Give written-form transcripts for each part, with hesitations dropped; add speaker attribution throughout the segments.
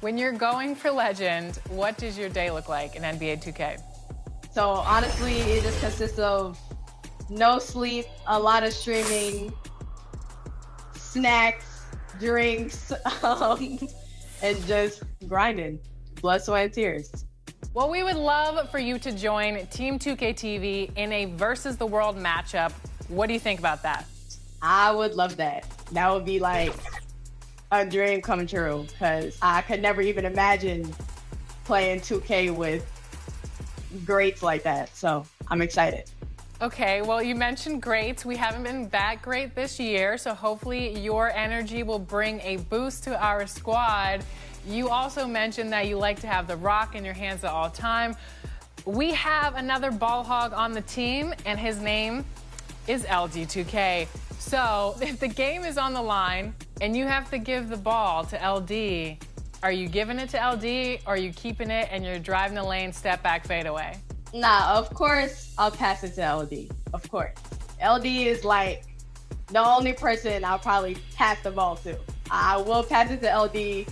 Speaker 1: When you're going for legend, what does your day look like in NBA 2K?
Speaker 2: So honestly, it just consists of no sleep, a lot of streaming, snacks, drinks, and just grinding. Blood, sweat, and tears.
Speaker 1: Well, we would love for you to join Team 2K TV in a versus the world matchup. What do you think about that?
Speaker 2: I would love that. That would be like a dream come true, because I could never even imagine playing 2K with greats like that. So I'm excited.
Speaker 1: Okay, well, you mentioned greats. We haven't been that great this year, so hopefully your energy will bring a boost to our squad. You also mentioned that you like to have the rock in your hands at all time. We have another ball hog on the team, and his name is LD2K. So if the game is on the line and you have to give the ball to LD, are you giving it to LD, or are you keeping it and you're driving the lane, step back, fade away?
Speaker 2: Nah, of course I'll pass it to LD. Of course. LD is like the only person I'll probably pass the ball to. I will pass it to LD.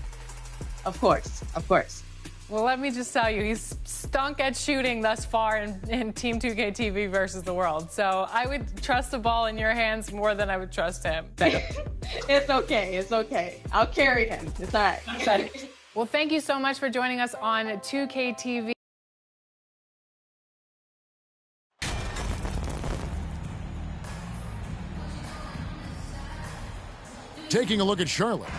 Speaker 2: Of course. Of course.
Speaker 1: Well, let me just tell you, he's stunk at shooting thus far in Team 2K TV versus the world. So I would trust the ball in your hands more than I would trust him.
Speaker 2: It's okay. It's okay. I'll carry him. It's all right.
Speaker 1: Well, thank you so much for joining us on 2K TV.
Speaker 3: Taking a look at Charlotte.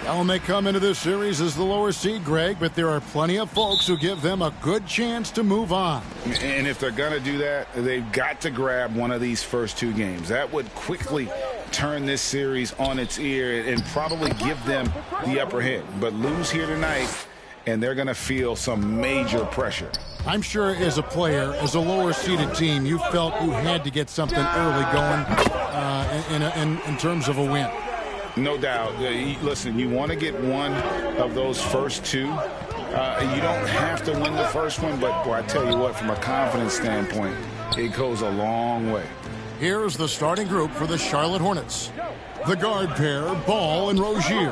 Speaker 3: Well, they come into this series as the lower seed, Greg, but there are plenty of folks who give them a good chance to move on.
Speaker 4: And if they're going to do that, they've got to grab one of these first two games. That would quickly turn this series on its ear and probably give them the upper hand. But lose here tonight, and they're going to feel some major pressure.
Speaker 3: I'm sure as a player, as a lower-seeded team, you felt you had to get something early going in terms of a win.
Speaker 4: No doubt. Listen, you want to get one of those first two. You don't have to win the first one, but boy, I tell you what, from a confidence standpoint, it goes a long way.
Speaker 3: Here's the starting group for the Charlotte Hornets. The guard pair, Ball and Rozier.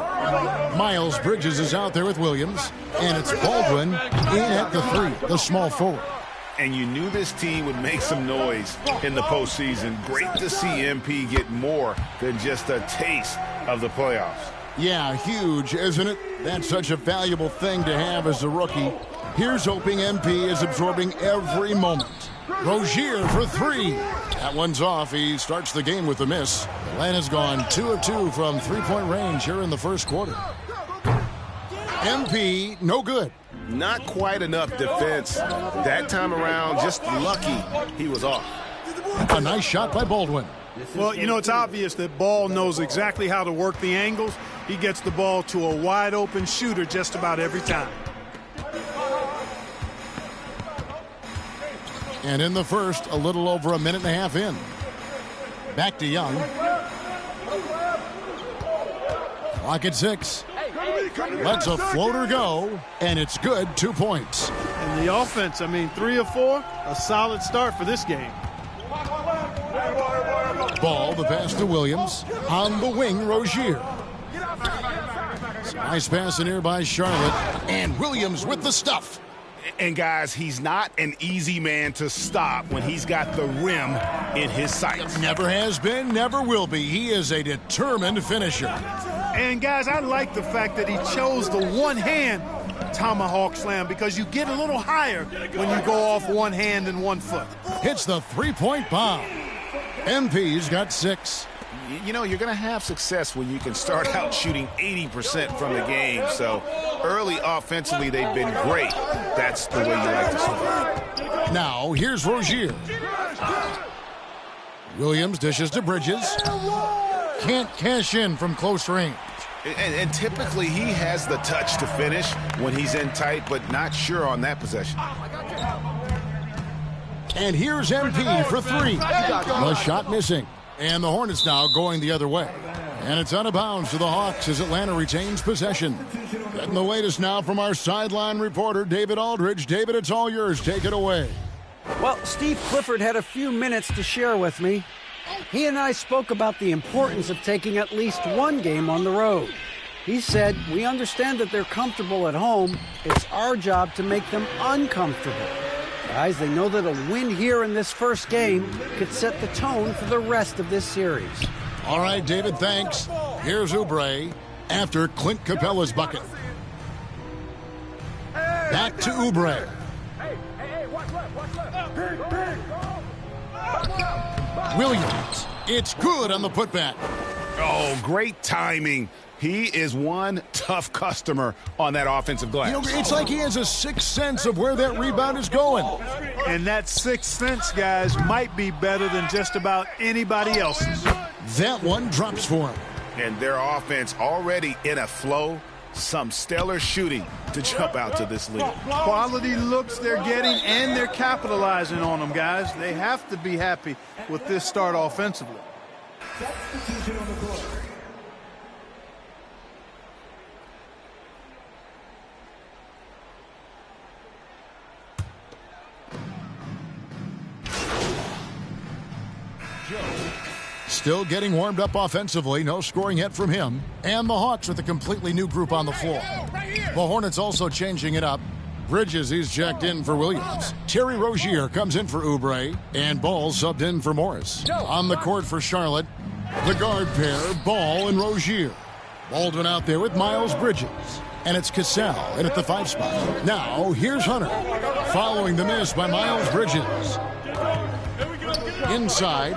Speaker 3: Miles Bridges is out there with Williams, and it's Baldwin in at the three, the small forward.
Speaker 4: And you knew this team would make some noise in the postseason. Great to see MP get more than just a taste of the playoffs.
Speaker 3: Yeah, huge, isn't it? That's such a valuable thing to have as a rookie. Here's hoping MP is absorbing every moment. Rozier for three. That one's off. He starts the game with a miss. Atlanta's gone 2 of 2 from three-point range here in the first quarter. MP, no good.
Speaker 5: Not quite enough defense that time around. Just lucky he was off.
Speaker 3: A nice shot by Baldwin.
Speaker 6: Well, you know, it's obvious that Ball knows exactly how to work the angles. He gets the ball to a wide-open shooter just about every time.
Speaker 3: And in the first, a little over a minute and a half in. Back to Young. Clock at 6. Lets a floater go, and it's good. 2 points.
Speaker 6: And the offense, I mean, 3 of 4, a solid start for this game.
Speaker 3: Ball, the pass to Williams. On the wing, Rozier. Nice pass in here by Charlotte. And Williams with the stuff.
Speaker 4: And, guys, he's not an easy man to stop when he's got the rim in his sights.
Speaker 3: Never has been, never will be. He is a determined finisher.
Speaker 6: And, guys, I like the fact that he chose the one-hand tomahawk slam, because you get a little higher when you go off one hand and 1 foot.
Speaker 3: Hits the three-point bomb. MP's got 6.
Speaker 4: You know, you're going to have success when you can start out shooting 80% from the game. So early offensively, they've been great. That's the way you like to start.
Speaker 3: Now, here's Rozier. Williams dishes to Bridges. Can't cash in from close range.
Speaker 4: And typically, he has the touch to finish when he's in tight, but not sure on that possession.
Speaker 3: And here's MP for 3. The shot missing. And the Hornets now going the other way. And it's out of bounds to the Hawks as Atlanta retains possession. Getting the latest now from our sideline reporter, David Aldridge. David, it's all yours. Take it away.
Speaker 7: Well, Steve Clifford had a few minutes to share with me. He and I spoke about the importance of taking at least one game on the road. He said, "We understand that they're comfortable at home. It's our job to make them uncomfortable." Guys, they know that a win here in this first game could set the tone for the rest of this series.
Speaker 3: All right, David, thanks. Here's Oubre after Clint Capella's bucket. Back to Oubre. Williams. It's good on the putback.
Speaker 4: Oh, great timing. He is one tough customer on that offensive glass.
Speaker 3: You know, it's like he has a sixth sense of where that rebound is going.
Speaker 6: And that sixth sense, guys, might be better than just about anybody else's.
Speaker 3: That one drops for him.
Speaker 4: And their offense already in a flow. Some stellar shooting to jump out to this lead.
Speaker 6: Quality looks they're getting, and they're capitalizing on them, guys. They have to be happy with this start offensively.
Speaker 3: Still getting warmed up offensively. No scoring yet from him. And the Hawks with a completely new group on the floor. The Hornets also changing it up. Bridges, he's checked in for Williams. Terry Rozier comes in for Oubre. And Ball subbed in for Morris. On the court for Charlotte, the guard pair, Ball and Rozier. Baldwin out there with Miles Bridges. And it's Cassell in at the 5 spot. Now, here's Hunter. Following the miss by Miles Bridges. Inside.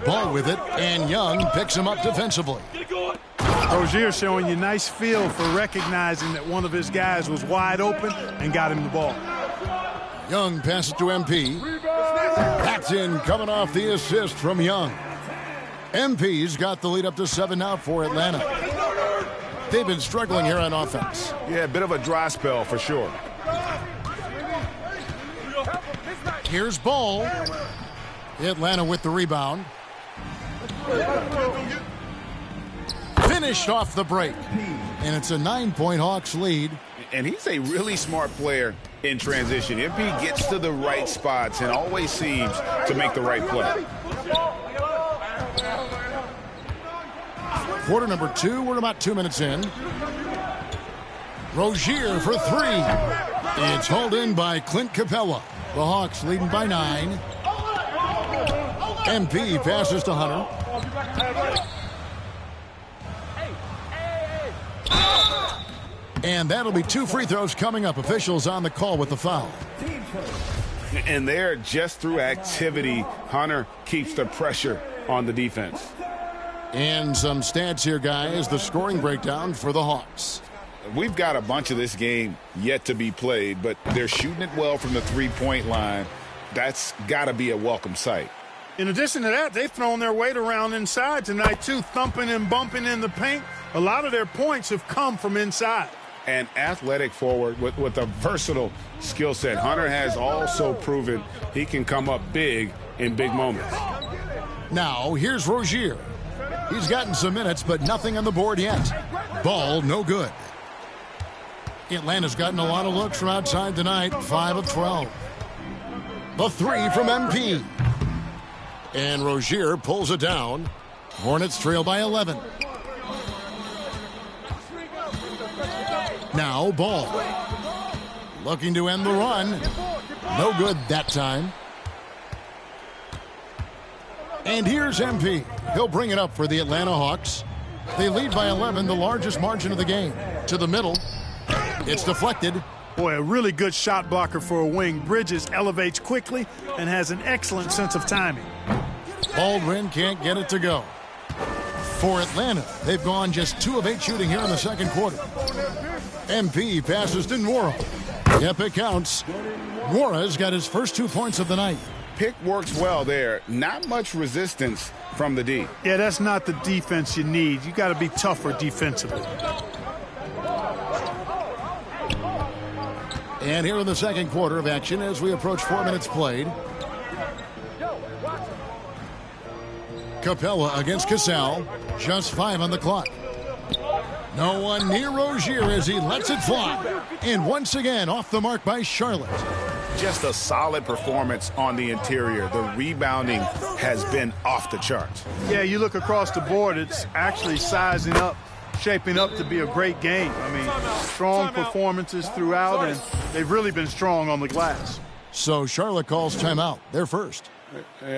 Speaker 3: Ball with it, and Young picks him up defensively.
Speaker 6: Rozier showing you nice feel for recognizing that one of his guys was wide open and got him the ball.
Speaker 3: Young passes to MP. That's in, coming off the assist from Young. MP's got the lead up to 7 now for Atlanta. They've been struggling here on offense.
Speaker 4: Yeah, a bit of a dry spell for sure.
Speaker 3: Here's Ball. Atlanta with the rebound. Finished off the break. And it's a 9-point Hawks lead.
Speaker 4: And he's a really smart player in transition. MP gets to the right spots and always seems to make the right play.
Speaker 3: Quarter number 2, we're about 2 minutes in. Rozier for 3. It's hauled in by Clint Capella. The Hawks leading by 9. MP passes to Hunter. And that'll be 2 free throws coming up. Officials on the call with the foul.
Speaker 4: And there, just through activity, Hunter keeps the pressure on the defense.
Speaker 3: And some stats here, guys. The scoring breakdown for the Hawks.
Speaker 4: We've got a bunch of this game yet to be played, but they're shooting it well from the three-point line. That's got to be a welcome sight.
Speaker 6: In addition to that, they've thrown their weight around inside tonight, too, thumping and bumping in the paint. A lot of their points have come from inside.
Speaker 4: An athletic forward with a versatile skill set. Hunter has also proven he can come up big in big moments.
Speaker 3: Now, here's Rozier. He's gotten some minutes, but nothing on the board yet. Ball, no good. Atlanta's gotten a lot of looks from outside tonight, 5 of 12. The 3 from MP. And Rozier pulls it down. Hornets trail by 11. Now Ball. Looking to end the run. No good that time. And here's MP. He'll bring it up for the Atlanta Hawks. They lead by 11, the largest margin of the game. To the middle. It's deflected.
Speaker 6: Boy, a really good shot blocker for a wing. Bridges elevates quickly and has an excellent sense of timing.
Speaker 3: Baldwin can't get it to go. For Atlanta, they've gone just 2 of 8 shooting here in the second quarter. MP passes to Nwora. Yep, it counts. Nwora's got his first 2 points of the night.
Speaker 4: Pick works well there. Not much resistance from the D.
Speaker 6: Yeah, that's not the defense you need. You got to be tougher defensively.
Speaker 3: And here in the second quarter of action as we approach 4 minutes played. Capella against Cassell. Just 5 on the clock. No one near Rozier as he lets it fly. And once again off the mark by Charlotte.
Speaker 5: Just a solid performance on the interior. The rebounding has been off the charts.
Speaker 6: Yeah, you look across the board, it's actually sizing up, shaping up to be a great game. I mean, strong performances throughout, and they've really been strong on the glass.
Speaker 3: So Charlotte calls timeout. They're first.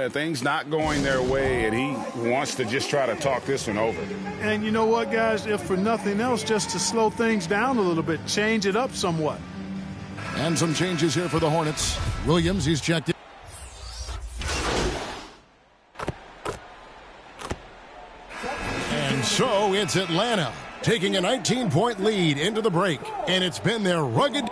Speaker 4: Things not going their way, and he wants to just try to talk this one over.
Speaker 6: And you know what, guys? If for nothing else, just to slow things down a little bit, change it up somewhat.
Speaker 3: And some changes here for the Hornets. Williams, he's checked in. And so it's Atlanta taking a 19-point lead into the break. And it's been their rugged...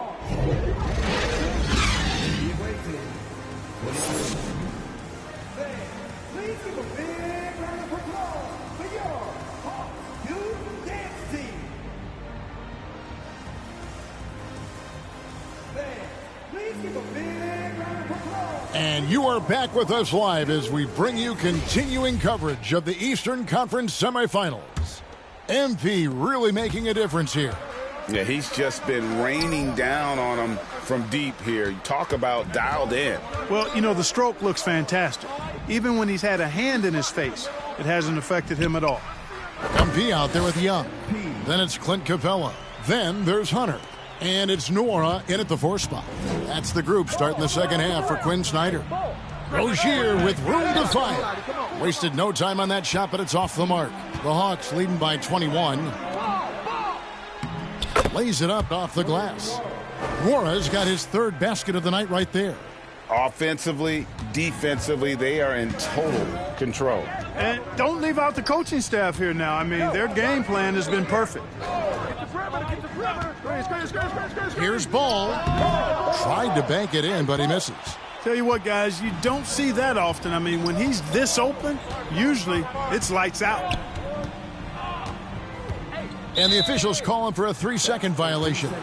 Speaker 3: And you are back with us live as we bring you continuing coverage of the Eastern Conference semifinals. MP really making a difference here.
Speaker 4: Yeah, he's just been raining down on them from deep here. Talk about dialed in.
Speaker 6: Well, you know, the stroke looks fantastic. Even when he's had a hand in his face, it hasn't affected him at all.
Speaker 3: MP out there with Young. Then it's Clint Capella. Then there's Hunter. And it's Nora in at the 4 spot. That's the group starting the second half for Quinn Snyder. Rozier with room to fire. Wasted no time on that shot, but it's off the mark. The Hawks leading by 21. Lays it up off the glass. Nora's got his 3rd basket of the night right there.
Speaker 4: Offensively, defensively, they are in total control.
Speaker 6: And don't leave out the coaching staff here now. I mean, their game plan has been perfect.
Speaker 3: Here's Ball. Tried to bank it in, but he misses.
Speaker 6: Tell you what, guys, you don't see that often. I mean, when he's this open, usually it's lights out.
Speaker 3: And the officials calling for a 3-second violation.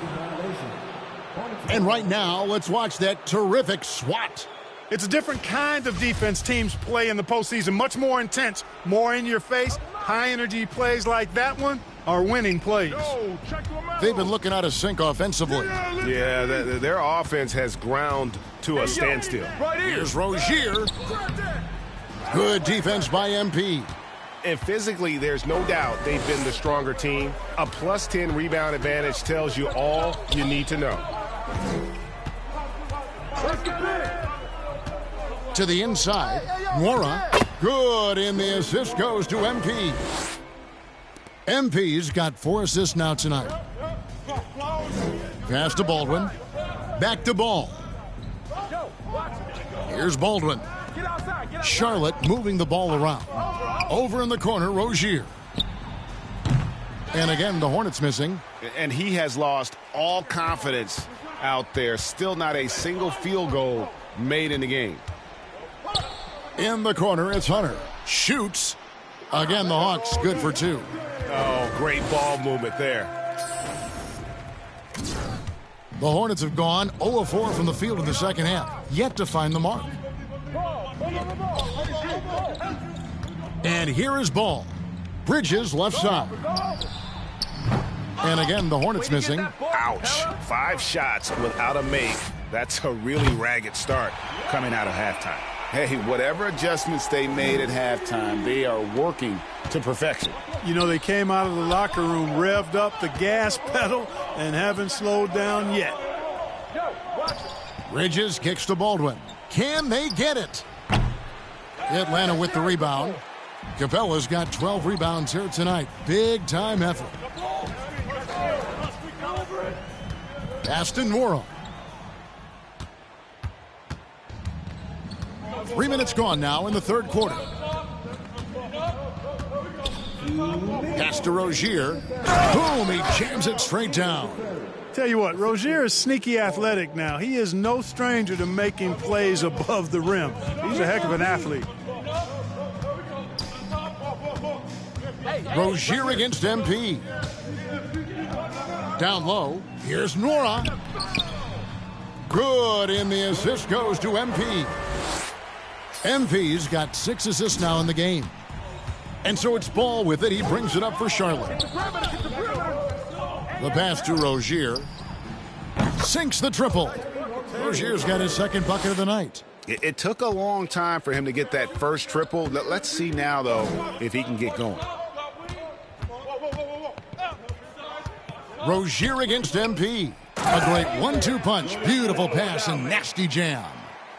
Speaker 3: And right now, let's watch that terrific swat.
Speaker 6: It's a different kind of defense teams play in the postseason. Much more intense, more in your face. High-energy plays like that one are winning plays.
Speaker 3: They've been looking out of sync offensively.
Speaker 5: Yeah, their offense has ground to a standstill.
Speaker 3: Here's Rozier. Good defense by MP.
Speaker 5: And physically, there's no doubt they've been the stronger team. A +10 rebound advantage tells you all you need to know.
Speaker 3: To the inside, Nora. Good, and the assist goes to MP. MP's got 4 assists now tonight. Pass to Baldwin. Back to Ball. Here's Baldwin. Charlotte moving the ball around. Over in the corner, Rozier. And again, the Hornets missing.
Speaker 4: And he has lost all confidence out there. Still not a single field goal made in the game.
Speaker 3: In the corner, it's Hunter. Shoots. Again, the Hawks good for 2.
Speaker 5: Oh, great ball movement there.
Speaker 3: The Hornets have gone 0 of 4 from the field in the second half. Yet to find the mark. And here is Ball. Bridges left side. And again, the Hornets missing.
Speaker 5: Ouch. 5 shots without a make. That's a really ragged start coming out of halftime.
Speaker 4: Hey, whatever adjustments they made at halftime, they are working to perfection.
Speaker 6: You know, they came out of the locker room, revved up the gas pedal, and haven't slowed down yet.
Speaker 3: Bridges kicks to Baldwin. Can they get it? Atlanta with the rebound. Capella's got 12 rebounds here tonight. Big time effort. Pass to Nora. 3 minutes gone now in the 3rd quarter. Pass to Rozier. Boom, he jams it straight down.
Speaker 6: Tell you what, Rozier is sneaky athletic now. He is no stranger to making plays above the rim. He's a heck of an athlete.
Speaker 3: Rozier against MP. Down low, here's Nora. Good, and the assist goes to MP. MP's got 6 assists now in the game. And so it's Ball with it. He brings it up for Charlotte. The pass to Rozier. Sinks the triple. Rozier's got his second bucket of the night.
Speaker 4: It took a long time for him to get that first triple. Let's see now, though, if he can get going.
Speaker 3: Rozier against MP. A great 1-2 punch. Beautiful pass and nasty jam.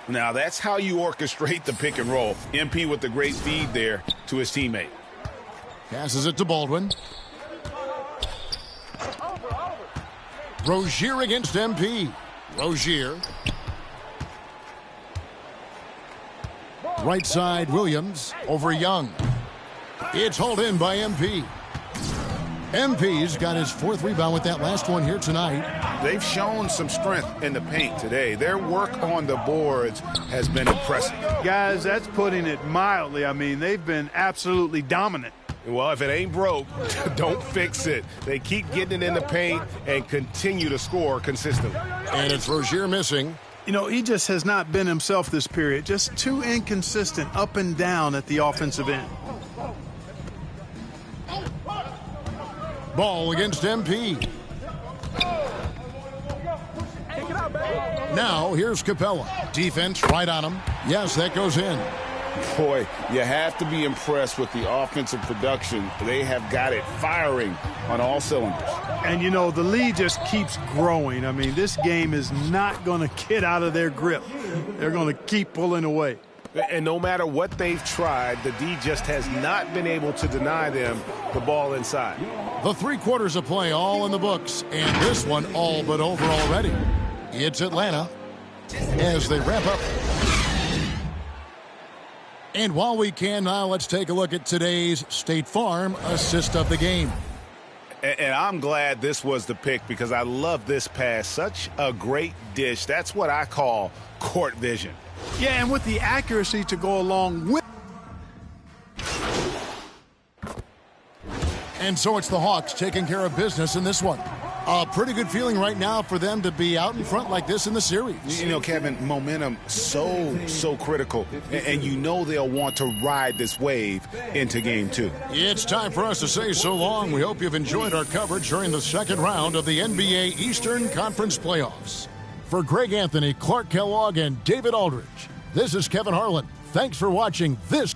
Speaker 4: Now, that's how you orchestrate the pick and roll. MP with the great feed there to his teammate.
Speaker 3: Passes it to Baldwin. Rozier against MP. Rozier. Right side, Williams over Young. It's hauled in by MP. MP's got his fourth rebound with that last one here tonight.
Speaker 4: They've shown some strength in the paint today. Their work on the boards has been impressive.
Speaker 6: Guys, that's putting it mildly. I mean, they've been absolutely dominant.
Speaker 5: Well, if it ain't broke, don't fix it. They keep getting it in the paint and continue to score consistently.
Speaker 3: And it's Rozier missing.
Speaker 6: You know, he just has not been himself this period. Just too inconsistent up and down at the offensive end.
Speaker 3: Ball against MP. Now here's Capella. Defense right on him. Yes, that goes in.
Speaker 4: Boy, you have to be impressed with the offensive production. They have got it firing on all cylinders.
Speaker 6: And, you know, the lead just keeps growing. I mean, this game is not going to get out of their grip. They're going to keep pulling away.
Speaker 5: And no matter what they've tried, the D just has not been able to deny them the ball inside.
Speaker 3: The 3 quarters of play all in the books, and this one all but over already. It's Atlanta as they wrap up. And while we can now, let's take a look at today's State Farm assist of the game.
Speaker 4: And I'm glad this was the pick because I love this pass. Such a great dish. That's what I call court vision.
Speaker 6: Yeah, and with the accuracy to go along with.
Speaker 3: And so it's the Hawks taking care of business in this one. A pretty good feeling right now for them to be out in front like this in the series.
Speaker 4: You know, Kevin, momentum so critical. And you know they'll want to ride this wave into game 2.
Speaker 3: It's time for us to say so long. We hope you've enjoyed our coverage during the second round of the NBA Eastern Conference Playoffs. For Greg Anthony, Clark Kellogg, and David Aldridge, this is Kevin Harlan. Thanks for watching this.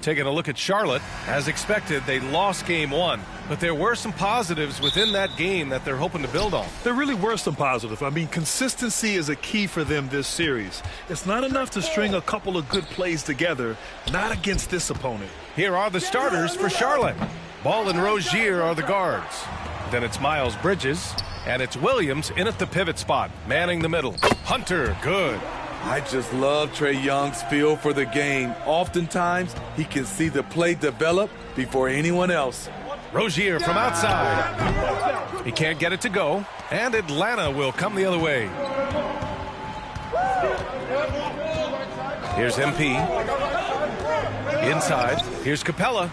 Speaker 8: Taking a look at Charlotte, as expected, they lost game one, but there were some positives within that game that they're hoping to build on.
Speaker 9: There really were some positives. I mean, consistency is a key for them this series. It's not enough to string a couple of good plays together, not against this opponent.
Speaker 8: Here are the starters for Charlotte. Ball and Rozier are the guards. Then it's Miles Bridges, and it's Williams in at the pivot spot, manning the middle. Hunter, good.
Speaker 10: I just love Trae Young's feel for the game. Oftentimes, he can see the play develop before anyone else.
Speaker 8: Rozier from outside. He can't get it to go, and Atlanta will come the other way. Here's MP. Inside, here's Capella.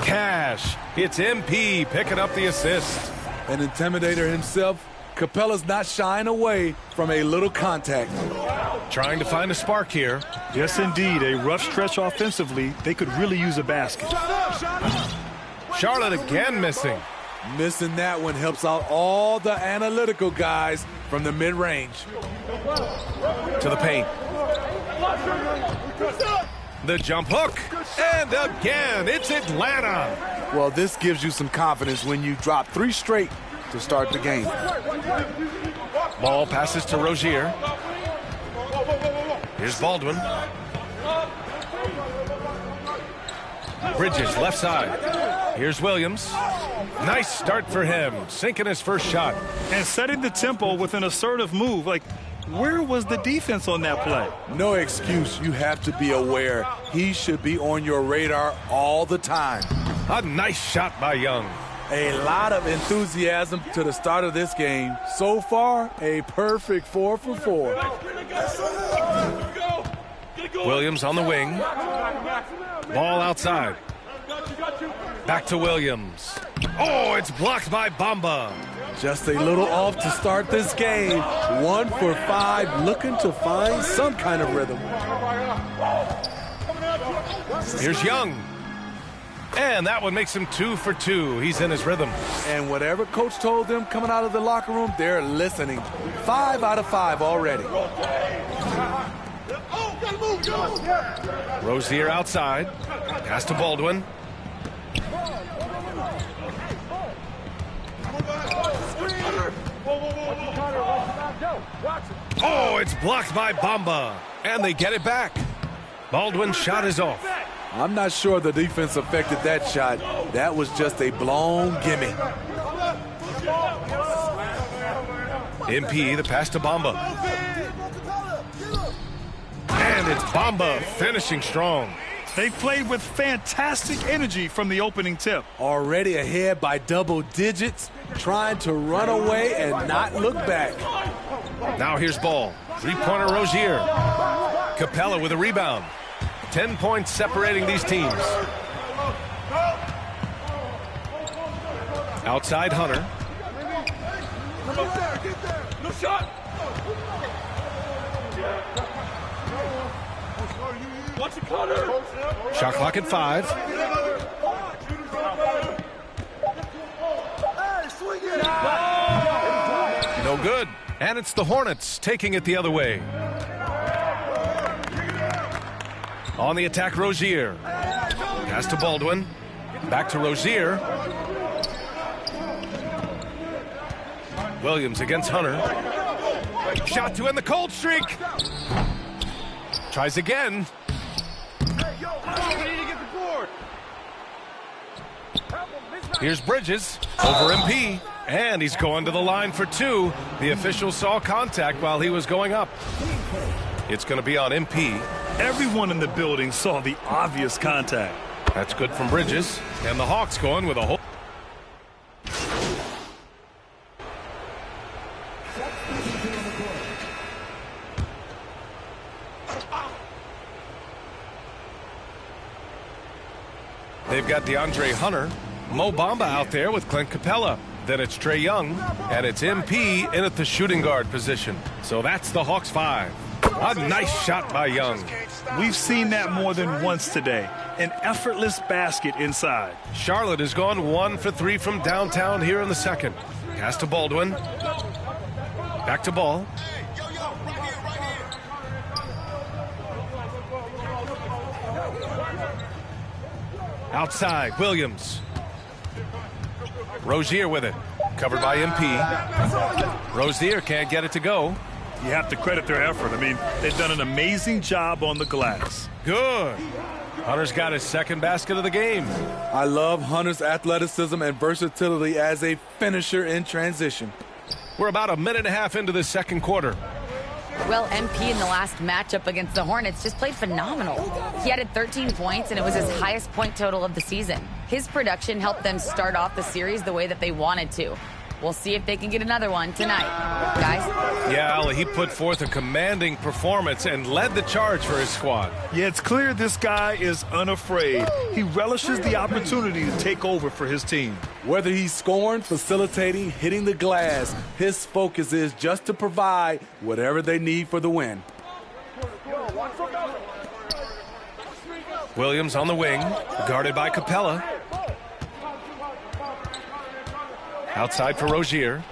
Speaker 8: Cash. It's MP picking up the assist.
Speaker 10: An intimidator himself, Capella's not shying away from a little contact.
Speaker 8: Trying to find a spark here.
Speaker 9: Yes, indeed. A rough stretch offensively. They could really use a basket.
Speaker 8: Charlotte again missing.
Speaker 10: Missing that one helps out all the analytical guys from the mid-range.
Speaker 8: To the paint. The jump hook. And again, it's Atlanta.
Speaker 10: Well, this gives you some confidence when you drop 3 straight to start the game.
Speaker 8: Ball passes to Rozier. Here's Baldwin. Bridges left side. Here's Williams. Nice start for him, sinking his first shot.
Speaker 9: And setting the tempo with an assertive move. Like, where was the defense on that play?
Speaker 10: No excuse. You have to be aware. He should be on your radar all the time.
Speaker 8: A nice shot by Young.
Speaker 10: A lot of enthusiasm to the start of this game. So far, a perfect 4 for 4.
Speaker 8: Williams on the wing. Ball outside. Back to Williams. Oh, it's blocked by Bamba.
Speaker 10: Just a little off to start this game. 1 for 5, looking to find some kind of rhythm.
Speaker 8: Here's Young. And that one makes him 2 for 2. He's in his rhythm.
Speaker 10: And whatever coach told them coming out of the locker room, they're listening. 5 out of 5 already.
Speaker 8: Rozier outside. Pass to Baldwin. Oh, it's blocked by Bamba. And they get it back. Baldwin's shot is off.
Speaker 10: I'm not sure the defense affected that shot. That was just a blown gimme.
Speaker 8: MP, the pass to Bamba. And it's Bamba finishing strong.
Speaker 9: They played with fantastic energy from the opening tip.
Speaker 10: Already ahead by double digits, trying to run away and not look back.
Speaker 8: Now here's Ball. 3-pointer Rozier. Capella with a rebound. 10 points separating these teams. Outside Hunter. No shot. Shot clock at 5. No good. And it's the Hornets taking it the other way. On the attack, Rozier. Pass to Baldwin. Back to Rozier. Williams against Hunter. Shot to end the cold streak. Tries again. Here's Bridges over MP. And he's going to the line for 2. The official saw contact while he was going up. It's going to be on MP.
Speaker 9: Everyone in the building saw the obvious contact.
Speaker 8: That's good from Bridges. And the Hawks going with a whole... They've got DeAndre Hunter, Mo Bamba out there with Clint Capella. Then it's Trae Young, and it's MP in at the shooting guard position. So that's the Hawks 5. A nice shot by Young.
Speaker 9: We've seen that more than once today. An effortless basket inside.
Speaker 8: Charlotte has gone 1 for 3 from downtown here in the second. Pass to Baldwin. Back to ball. Outside, Williams. Rozier with it. Covered by MP. Rozier can't get it to go.
Speaker 9: You have to credit their effort. I mean, they've done an amazing job on the glass.
Speaker 8: Good. Hunter's got his second basket of the game.
Speaker 10: I love Hunter's athleticism and versatility as a finisher in transition.
Speaker 8: We're about a minute and a half into the second quarter.
Speaker 11: Well, MP in the last matchup against the Hornets just played phenomenal. He added 13 points, and it was his highest point total of the season. His production helped them start off the series the way that they wanted to. We'll see if they can get another one tonight. Guys?
Speaker 8: Yeah, Allie, he put forth a commanding performance and led the charge for his squad.
Speaker 9: Yeah, it's clear this guy is unafraid. He relishes the opportunity to take over for his team.
Speaker 10: Whether he's scoring, facilitating, hitting the glass, his focus is just to provide whatever they need for the win.
Speaker 8: Williams on the wing, guarded by Capella. Outside for Rozier.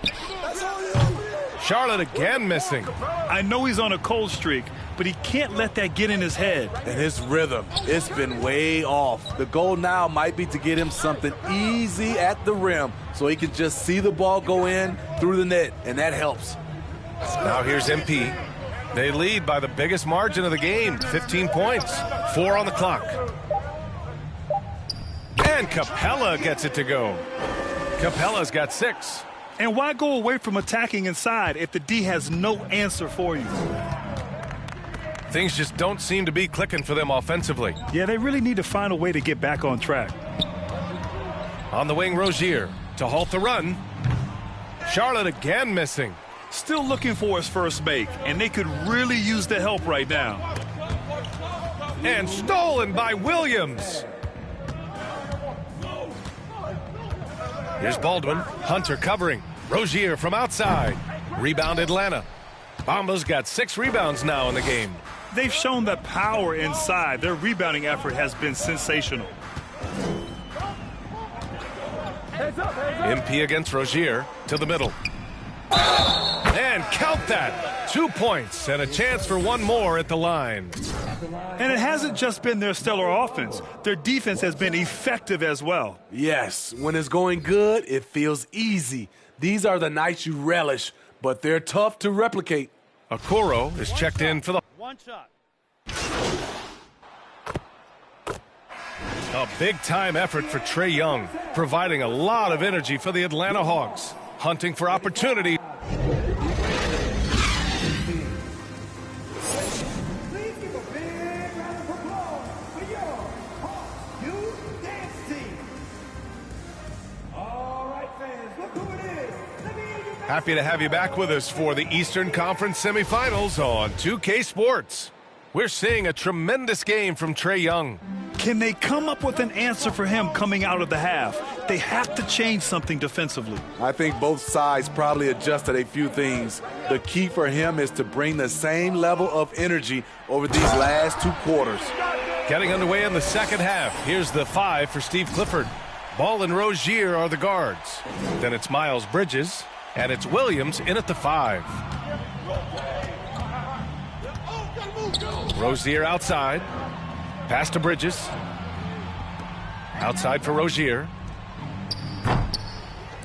Speaker 8: Charlotte again missing.
Speaker 9: I know he's on a cold streak, but he can't let that get in his head.
Speaker 10: And his rhythm, it's been way off. The goal now might be to get him something easy at the rim so he can just see the ball go in through the net, and that helps.
Speaker 8: Now here's MP. They lead by the biggest margin of the game, 15 points, 4 on the clock. And Capella gets it to go. Capella's got 6.
Speaker 9: And why go away from attacking inside if the D has no answer for you?
Speaker 8: Things just don't seem to be clicking for them offensively.
Speaker 9: Yeah, they really need to find a way to get back on track.
Speaker 8: On the wing, Rozier to halt the run. Charlotte again missing.
Speaker 9: Still looking for his first make, and they could really use the help right now.
Speaker 8: And stolen by Williams. Here's Baldwin. Hunter covering. Rozier from outside. Rebound Atlanta. Bamba's got 6 rebounds now in the game.
Speaker 9: They've shown that power inside. Their rebounding effort has been sensational.
Speaker 8: MP against Rozier to the middle. And count that. 2 points and a chance for one more at the line.
Speaker 9: And it hasn't just been their stellar offense. Their defense has been effective as well.
Speaker 10: Yes, when it's going good, it feels easy. These are the nights you relish, but they're tough to replicate.
Speaker 8: Okoro is checked in for the
Speaker 6: one shot.
Speaker 8: A big-time effort for Trae Young, providing a lot of energy for the Atlanta Hawks, hunting for opportunity. Happy to have you back with us for the Eastern Conference semifinals on 2K Sports. We're seeing a tremendous game from Trae Young.
Speaker 9: Can they come up with an answer for him coming out of the half? They have to change something defensively.
Speaker 10: I think both sides probably adjusted a few things. The key for him is to bring the same level of energy over these last 2 quarters.
Speaker 8: Getting underway in the second half. Here's the 5 for Steve Clifford. Ball and Rozier are the guards. Then it's Miles Bridges, and it's Williams in at the 5. Rozier outside. Pass to Bridges. Outside for Rozier.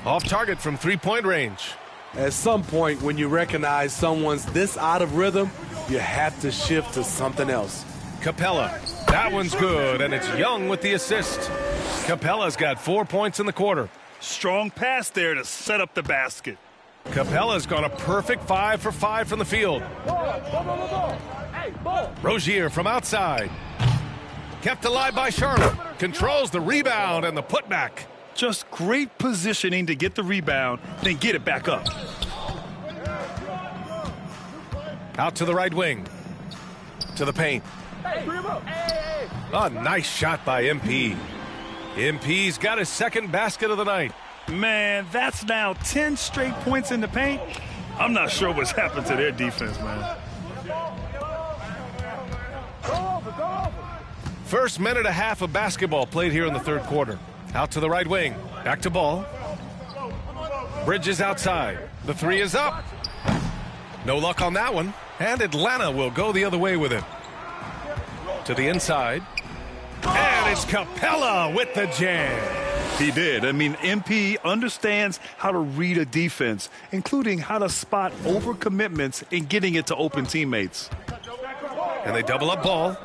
Speaker 8: Off target from 3-point range.
Speaker 10: At some point, when you recognize someone's this out of rhythm, you have to shift to something else.
Speaker 8: Capella. That one's good, and it's Young with the assist. Capella's got 4 points in the quarter.
Speaker 9: Strong pass there to set up the basket.
Speaker 8: Capella's gone a perfect 5 for 5 from the field. Rozier from outside. Kept alive by Charlotte. Controls the rebound and the putback.
Speaker 9: Just great positioning to get the rebound, then get it back up.
Speaker 8: Out to the right wing. To the paint. A nice shot by MP. MP's got his second basket of the night.
Speaker 9: Man, that's now 10 straight points in the paint. I'm not sure what's happened to their defense, man.
Speaker 8: First minute and a half of basketball played here in the third quarter. Out to the right wing. Back to ball. Bridges outside. The 3 is up. No luck on that one. And Atlanta will go the other way with it. To the inside. And it's Capella with the jam.
Speaker 9: He did. I mean, MP understands how to read a defense, including how to spot overcommitments and getting it to open teammates.
Speaker 8: And they double up ball.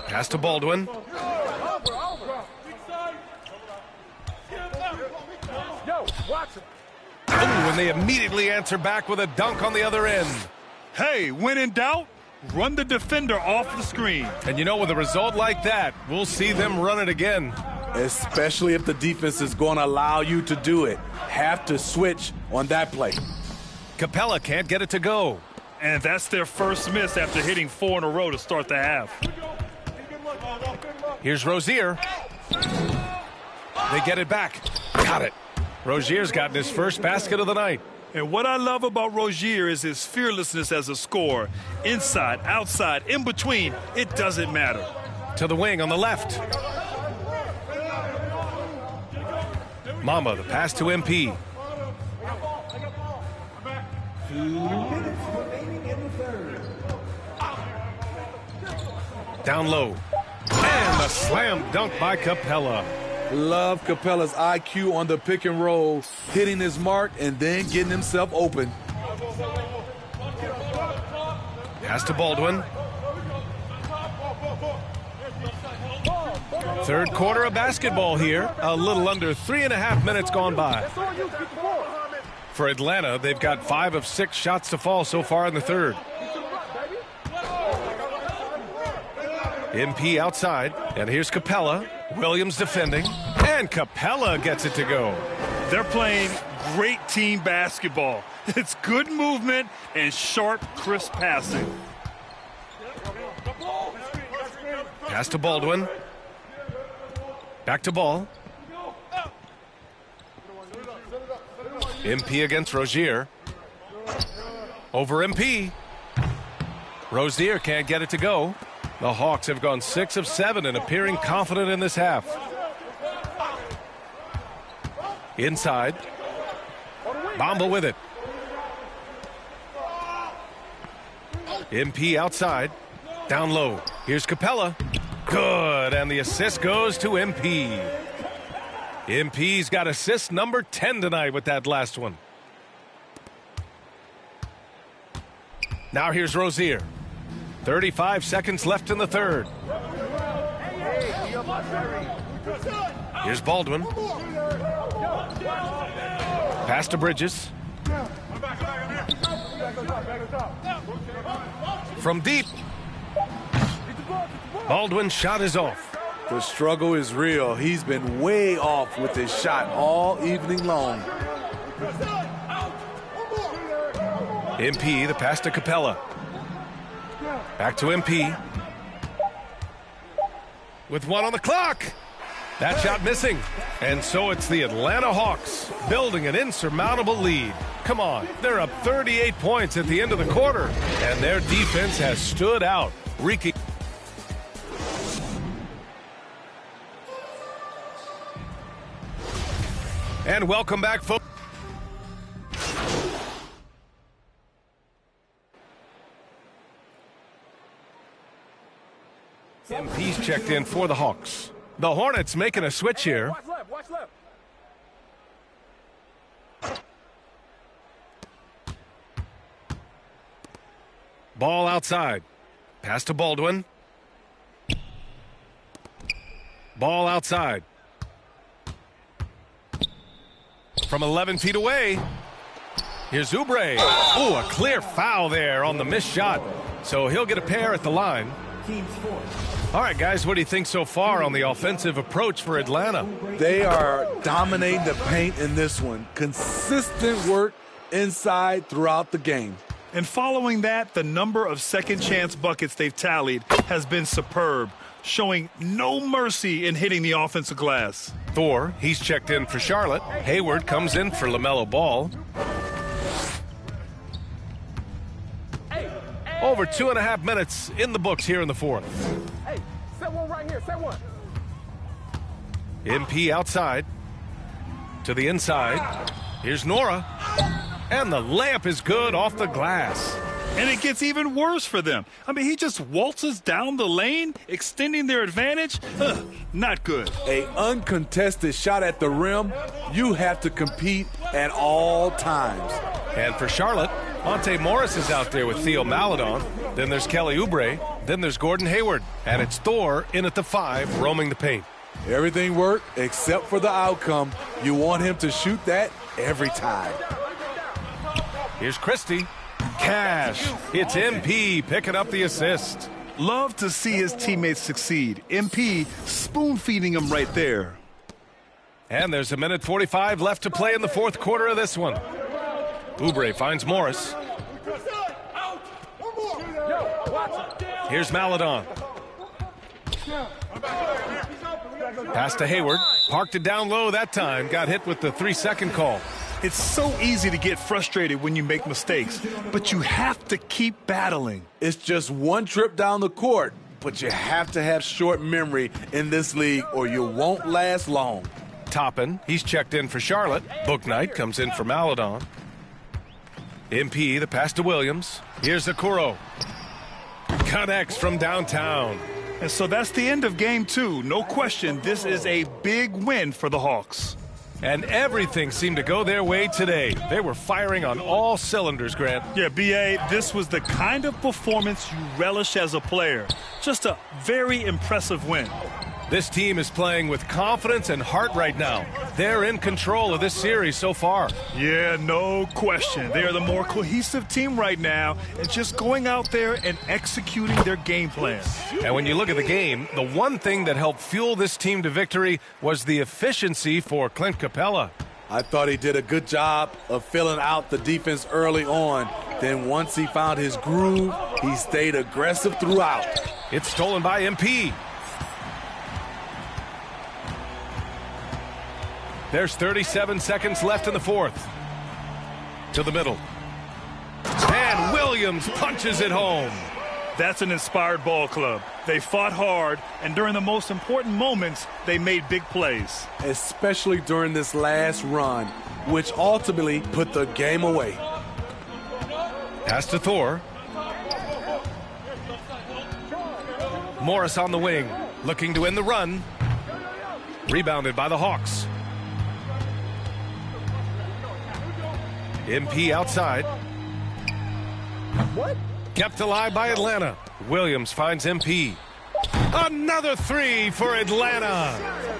Speaker 8: Pass to Baldwin. Oh, and they immediately answer back with a dunk on the other end.
Speaker 9: Hey, when in doubt, run the defender off the screen.
Speaker 8: And you know, with a result like that, we'll see them run it again.
Speaker 10: Especially if the defense is going to allow you to do it. Have to switch on that play.
Speaker 8: Capella can't get it to go.
Speaker 9: And that's their first miss after hitting 4 in a row to start the half.
Speaker 8: Here's Rozier. They get it back. Got it. Rozier's gotten his first basket of the night.
Speaker 9: And what I love about Rozier is his fearlessness as a scorer. Inside, outside, in between, it doesn't matter.
Speaker 8: To the wing on the left. Mama, the pass to MP. Down low. And the slam dunk by Capella.
Speaker 10: Love Capella's IQ on the pick and roll, hitting his mark and then getting himself open.
Speaker 8: Pass to Baldwin. Third quarter of basketball here. A little under 3.5 minutes gone by. For Atlanta, they've got 5 of 6 shots to fall so far in the third. MP outside, and here's Capella. Williams defending, and Capella gets it to go.
Speaker 9: They're playing great team basketball. It's good movement and sharp, crisp passing.
Speaker 8: Pass to Baldwin. Back to Ball. MP against Rozier. Over MP. Rozier can't get it to go. The Hawks have gone 6 of 7 and appearing confident in this half. Inside. Bamba with it. MP outside. Down low. Here's Capella. Good. And the assist goes to MP. MP's got assist number 10 tonight with that last one. Now here's Rozier. 35 seconds left in the third. Here's Baldwin. Pass to Bridges. From deep. Baldwin's shot is off.
Speaker 10: The struggle is real. He's been way off with his shot all evening long.
Speaker 8: MP, the pass to Capella. Back to MP. With 1 on the clock. That shot missing. And so it's the Atlanta Hawks building an insurmountable lead. Come on, they're up 38 points at the end of the quarter. And their defense has stood out, wreaking. And welcome back, folks. MP's checked in for the Hawks. The Hornets making a switch here.
Speaker 5: Watch left, watch left.
Speaker 8: Ball outside. Pass to Baldwin. Ball outside. From 11 feet away. Here's Oubre. Oh, a clear foul there on the missed shot. So he'll get a pair at the line. All right, guys, what do you think so far on the offensive approach for Atlanta?
Speaker 10: They are dominating the paint in this one. Consistent work inside throughout the game.
Speaker 9: And following that, the number of second chance buckets they've tallied has been superb, showing no mercy in hitting the offensive glass.
Speaker 8: Thor, he's checked in for Charlotte. Hayward comes in for LaMelo Ball. Over 2.5 minutes in the books here in the fourth.
Speaker 5: Hey, set one right here, set one.
Speaker 8: MP outside. To the inside. Here's Nora. And the layup is good off the glass.
Speaker 9: And it gets even worse for them. I mean, he just waltzes down the lane, extending their advantage. Not good.
Speaker 10: A uncontested shot at the rim, you have to compete at all times.
Speaker 8: And for Charlotte, Monte Morris is out there with Theo Maledon. Then there's Kelly Oubre. Then there's Gordon Hayward. And it's Thor in at the 5, roaming the paint.
Speaker 10: Everything worked except for the outcome. You want him to shoot that every time.
Speaker 8: Here's Christie. Cash. It's MP picking up the assist.
Speaker 9: Love to see his teammates succeed. MP spoon-feeding him right there.
Speaker 8: And there's a minute 45 left to play in the fourth quarter of this one. Oubre finds Morris. Here's Maledon. Pass to Hayward. Parked it down low that time. Got hit with the 3-second call.
Speaker 9: It's so easy to get frustrated when you make mistakes, but you have to keep battling.
Speaker 10: It's just one trip down the court, but you have to have short memory in this league or you won't last long.
Speaker 8: Toppin, he's checked in for Charlotte. Bouknight comes in for Maledon. MP, the pass to Williams. Here's Okoro. Connects from downtown.
Speaker 9: And so that's the end of game 2. No question, this is a big win for the Hawks.
Speaker 8: And everything seemed to go their way today. They were firing on all cylinders, Grant.
Speaker 9: Yeah, B.A., this was the kind of performance you relish as a player. Just a very impressive win.
Speaker 8: This team is playing with confidence and heart right now. They're in control of this series so far.
Speaker 9: Yeah, no question. They are the more cohesive team right now and just going out there and executing their game plan.
Speaker 8: And when you look at the game, the one thing that helped fuel this team to victory was the efficiency for Clint Capella.
Speaker 10: I thought he did a good job of filling out the defense early on. Then once he found his groove, he stayed aggressive throughout.
Speaker 8: It's stolen by MP. There's 37 seconds left in the fourth. To the middle. And Williams punches it home.
Speaker 9: That's an inspired ball club. They fought hard, and during the most important moments, they made big plays.
Speaker 10: Especially during this last run, which ultimately put the game away.
Speaker 8: Pass to Thor. Morris on the wing, looking to end the run. Rebounded by the Hawks. MP outside.
Speaker 10: What?
Speaker 8: Kept alive by Atlanta. Williams finds MP. Another 3 for Atlanta.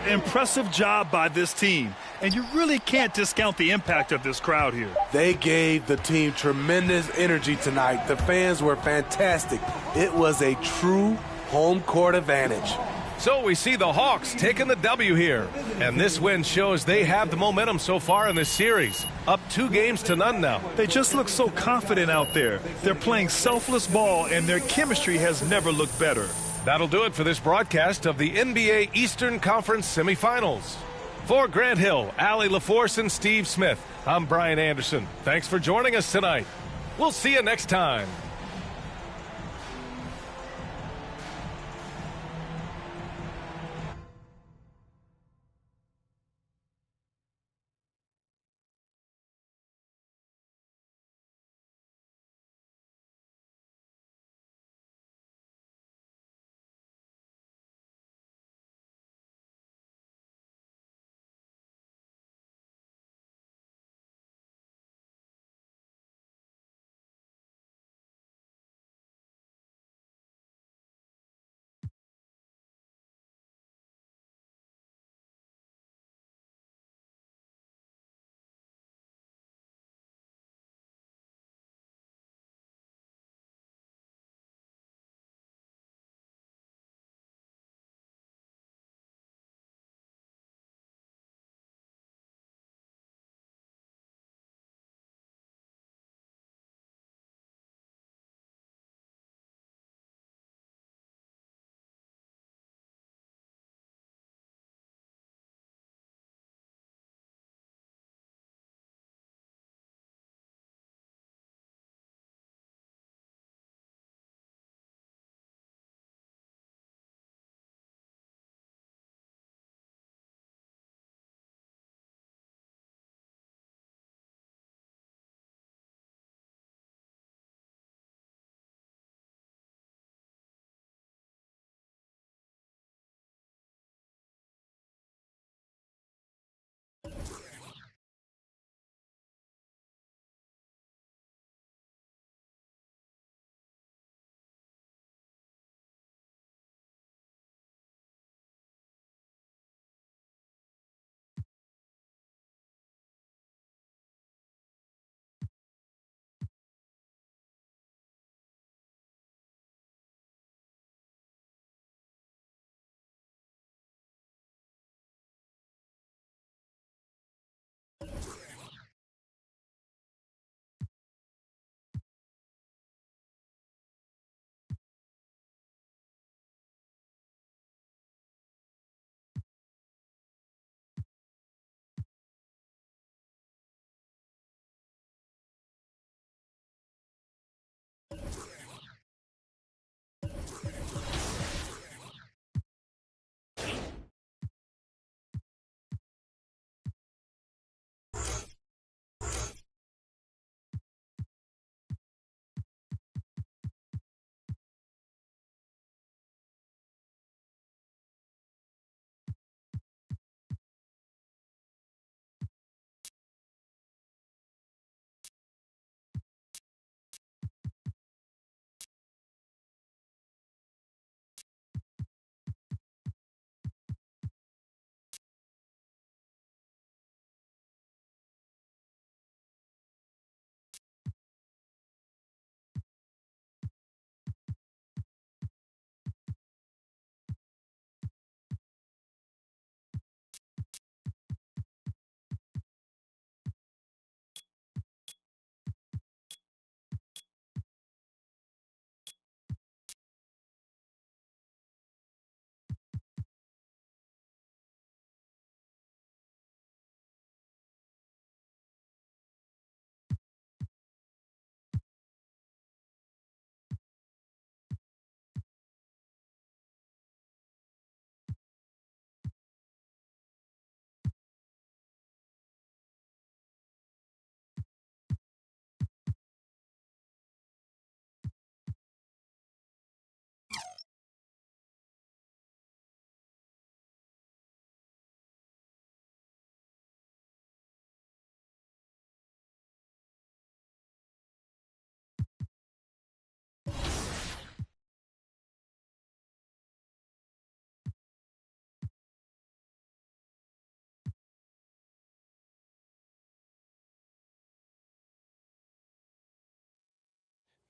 Speaker 9: Impressive job by this team. And you really can't discount the impact of this crowd here.
Speaker 10: They gave the team tremendous energy tonight. The fans were fantastic. It was a true home court advantage.
Speaker 8: So we see the Hawks taking the W here. And this win shows they have the momentum so far in this series. Up 2-0 now.
Speaker 9: They just look so confident out there. They're playing selfless ball, and their chemistry has never looked better.
Speaker 8: That'll do it for this broadcast of the NBA Eastern Conference semifinals. For Grant Hill, Allie LaForce, and Steve Smith, I'm Brian Anderson. Thanks for joining us tonight. We'll see you next time.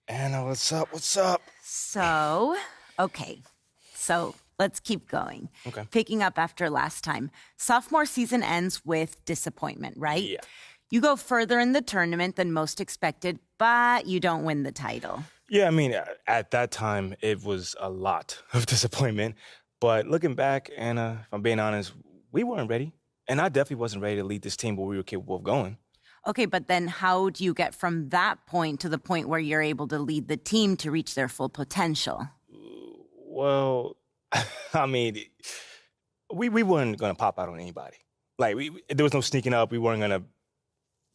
Speaker 12: Anna, what's up? What's up?
Speaker 13: So, okay. So, let's keep going.
Speaker 12: Okay.
Speaker 13: Picking up after last time. Sophomore season ends with disappointment, right?
Speaker 12: Yeah.
Speaker 13: You go further in the tournament than most expected, but you don't win the title.
Speaker 12: Yeah, I mean, at that time, it was a lot of disappointment. But looking back, Anna, if I'm being honest, we weren't ready. And I definitely wasn't ready to lead this team where we were capable of going.
Speaker 13: Okay, but then how do you get from that point to the point where you're able to lead the team to reach their full potential?
Speaker 12: Well, I mean, we weren't going to pop out on anybody. Like, there was no sneaking up. We weren't going to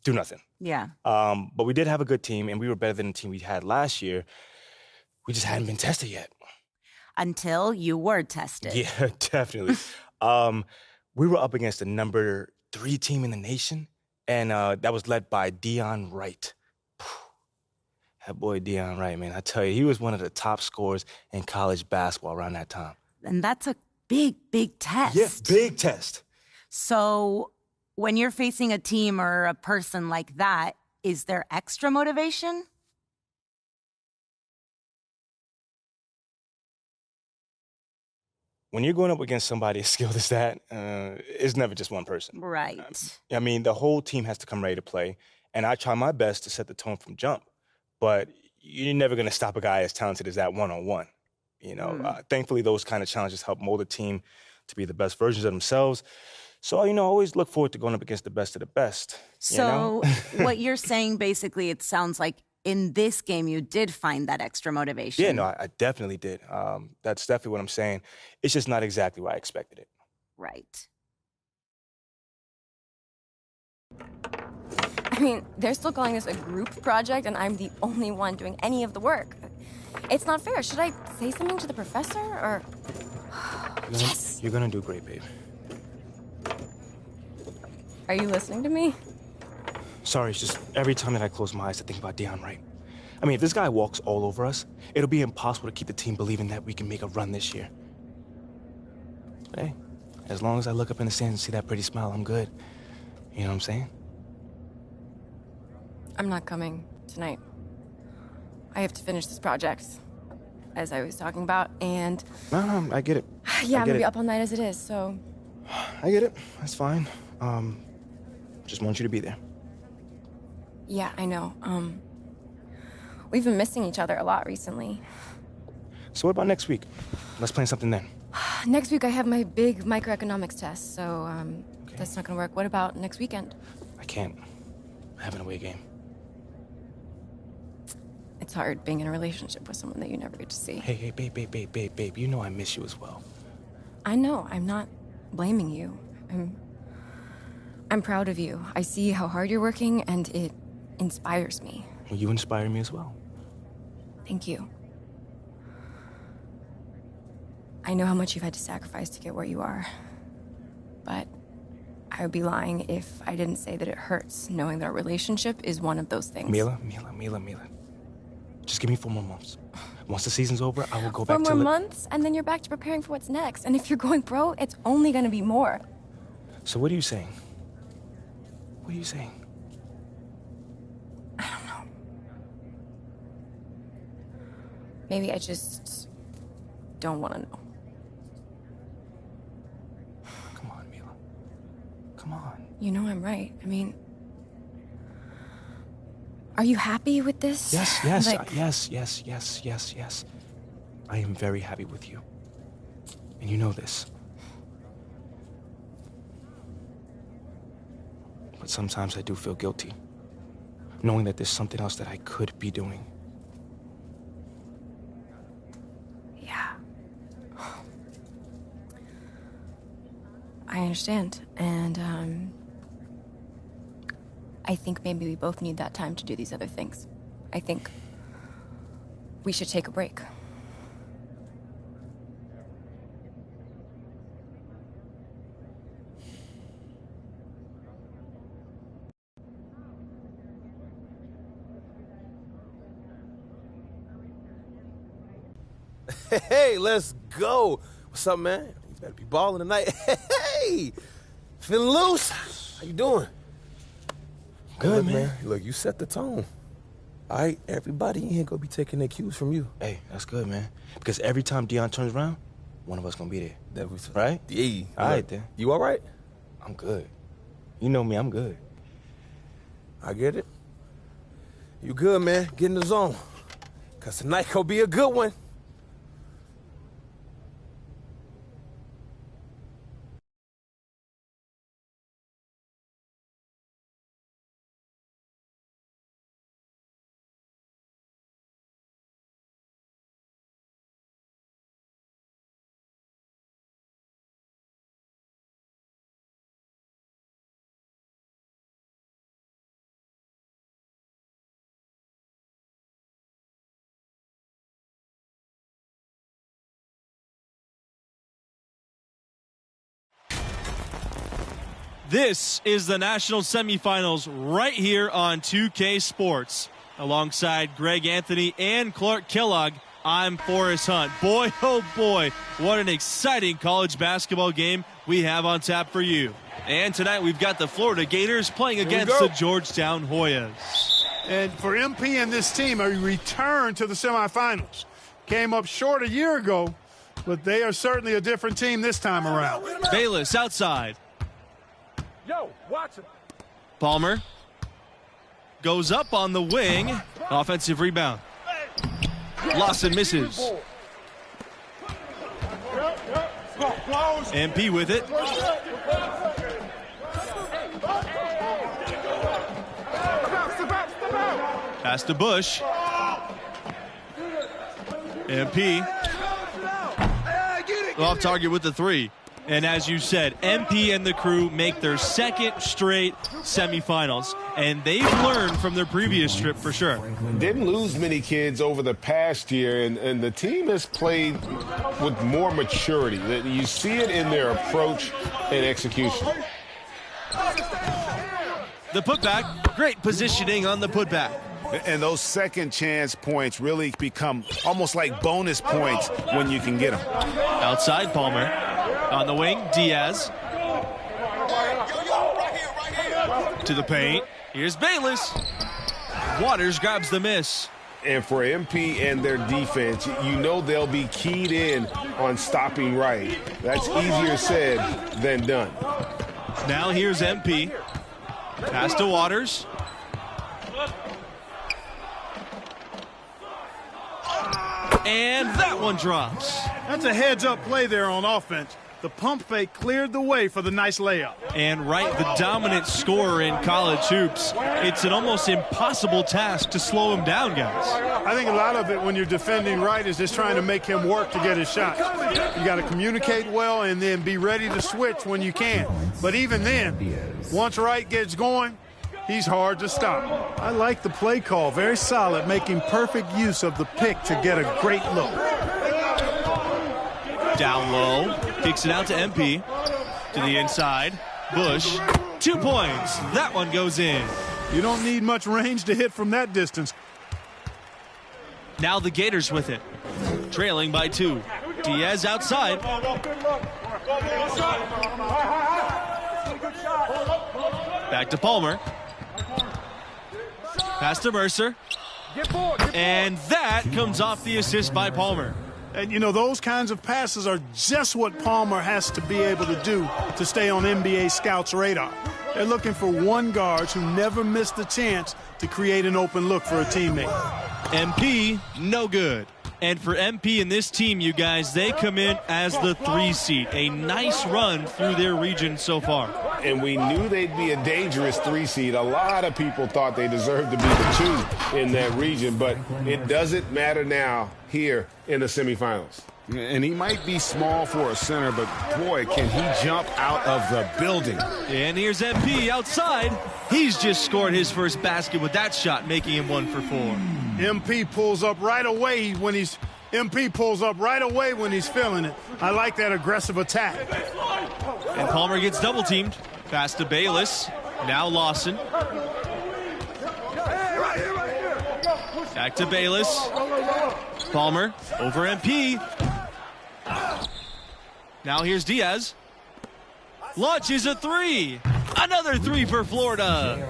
Speaker 12: do nothing.
Speaker 13: Yeah.
Speaker 12: But we did have a good team, and we were better than the team we had last year. We just hadn't been tested yet.
Speaker 13: Until you were tested.
Speaker 12: Yeah, definitely. We were up against the number 3 team in the nation, and that was led by Dion Wright. That boy Dion Wright, man, I tell you, he was one of the top scorers in college basketball around that time.
Speaker 13: And that's a big, big test.
Speaker 12: Yeah, big test.
Speaker 13: So when you're facing a team or a person like that, is there extra motivation?
Speaker 12: When you're going up against somebody as skilled as that, it's never just one person.
Speaker 13: Right.
Speaker 12: I mean, the whole team has to come ready to play, and I try my best to set the tone from jump. But you're never going to stop a guy as talented as that one-on-one. You know, thankfully, those kind of challenges help mold a team to be the best versions of themselves. So, you know, I always look forward to going up against the best of the best.
Speaker 13: So what you're saying, basically, it sounds like in this game, you did find that extra motivation.
Speaker 12: Yeah, no, I definitely did. That's definitely what I'm saying. It's just not exactly where I expected it.
Speaker 13: Right.
Speaker 14: I mean, they're still calling this a group project, and I'm the only one doing any of the work. It's not fair. Should I say something to the professor, or... Yes!
Speaker 12: You're gonna do great, babe.
Speaker 14: Are you listening to me?
Speaker 12: Sorry, it's just every time that I close my eyes, I think about Dion Wright. I mean, if this guy walks all over us, it'll be impossible to keep the team believing that we can make a run this year. Hey, as long as I look up in the stands and see that pretty smile, I'm good. You know what I'm saying?
Speaker 14: I'm not coming tonight. I have to finish this project, as I was talking about, and...
Speaker 12: No, I get it.
Speaker 14: Yeah, I'm gonna be up all night as it is, so...
Speaker 12: I get it. That's fine. Just want you to be there.
Speaker 14: Yeah, I know. We've been missing each other a lot recently.
Speaker 12: So what about next week? Let's plan something then.
Speaker 14: Next week I have my big microeconomics test, so okay. That's not gonna work. What about next weekend?
Speaker 12: I can't. I have an away game.
Speaker 14: It's hard being in a relationship with someone that you never get to see.
Speaker 12: Hey, babe. You know I miss you as well.
Speaker 14: I know. I'm not blaming you. I'm proud of you. I see how hard you're working, and it inspires me.
Speaker 12: Well, you inspire me as well.
Speaker 14: Thank you. I know how much you've had to sacrifice to get where you are. But I would be lying if I didn't say that it hurts, knowing that our relationship is one of those things.
Speaker 12: Mila. Just give me 4 more months. Once the season's over, I will go back to...
Speaker 14: 4 more months, and then you're back to preparing for what's next. And if you're going pro, it's only gonna be more.
Speaker 12: So what are you saying? What are you saying?
Speaker 14: I don't know. Maybe I just don't want to know.
Speaker 12: Come on, Mila. Come on.
Speaker 14: You know I'm right. I mean, are you happy with this?
Speaker 12: Yes.
Speaker 14: Like...
Speaker 12: Yes. I am very happy with you. And you know this. But sometimes I do feel guilty, knowing that there's something else that I could be doing.
Speaker 14: Yeah. I understand. And, I think maybe we both need that time to do these other things. I think we should take a break.
Speaker 15: Hey, let's go. What's up, man? You better be balling tonight. Hey, feeling loose? How you doing?
Speaker 12: Good,
Speaker 15: look,
Speaker 12: man.
Speaker 15: Look, you set the tone. All right, everybody in here gonna be taking their cues from you.
Speaker 12: Hey, that's good, man. Because every time Deion turns around, one of us gonna be there. Right?
Speaker 15: Yeah.
Speaker 12: All right, then.
Speaker 15: You all right?
Speaker 12: I'm good. You know me, I'm good.
Speaker 15: I get it. You good, man. Get in the zone. Because tonight gonna be a good one.
Speaker 16: This is the national semifinals right here on 2K Sports. Alongside Greg Anthony and Clark Kellogg, I'm Forrest Hunt. Boy, oh boy, what an exciting college basketball game we have on tap for you. And tonight we've got the Florida Gators playing against the Georgetown Hoyas.
Speaker 6: And for MP and this team, a return to the semifinals. Came up short a year ago, but they are certainly a different team this time around.
Speaker 16: Bayless outside.
Speaker 15: Yo, watch it.
Speaker 16: Palmer goes up on the wing. Offensive rebound. Lawson misses. MP with it. Pass to Bush. MP off target with the three. And as you said, MP and the crew make their second straight semifinals. And they've learned from their previous trip for sure.
Speaker 4: Didn't lose many kids over the past year, and the team has played with more maturity. You see it in their approach and execution.
Speaker 16: The putback, great positioning on the putback.
Speaker 4: And those second chance points really become almost like bonus points when you can get them.
Speaker 16: Outside Palmer. On the wing, Diaz. To the paint. Here's Bayless. Waters grabs the miss.
Speaker 4: And for MP and their defense, you know they'll be keyed in on stopping right. That's easier said than done.
Speaker 16: Now here's MP. Pass to Waters. And that one drops.
Speaker 6: That's a heads-up play there on offense. The pump fake cleared the way for the nice layup.
Speaker 16: And right, the dominant scorer in college hoops. It's an almost impossible task to slow him down, guys.
Speaker 6: I think a lot of it when you're defending right is just trying to make him work to get his shot. You got to communicate well and then be ready to switch when you can. But even then, once Wright gets going, he's hard to stop. I like the play call. Very solid, making perfect use of the pick to get a great look.
Speaker 16: Down low, kicks it out to MP. To the inside, Bush. 2 points. That one goes in.
Speaker 6: You don't need much range to hit from that distance.
Speaker 16: Now the Gators with it. Trailing by 2. Diaz outside. Back to Palmer. Pass to Mercer. And that comes off the assist by Palmer.
Speaker 6: And, you know, those kinds of passes are just what Palmer has to be able to do to stay on NBA scouts' radar. They're looking for one guard who never missed a chance to create an open look for a teammate.
Speaker 16: MP, no good. And for MP and this team, you guys, they come in as the 3 seed. A nice run through their region so far.
Speaker 4: And we knew they'd be a dangerous 3 seed. A lot of people thought they deserved to be the 2 in that region, but it doesn't matter now here in the semifinals. And he might be small for a center, but boy, can he jump out of the building.
Speaker 16: And here's MP outside. He's just scored his first basket with that shot, making him 1 for 4.
Speaker 6: MP pulls up right away when he's feeling it. I like that aggressive attack.
Speaker 16: And Palmer gets double teamed. Pass to Bayless. Now Lawson. Back to Bayless. Palmer over MP. Now here's Diaz. Launches a 3. Another 3 for Florida.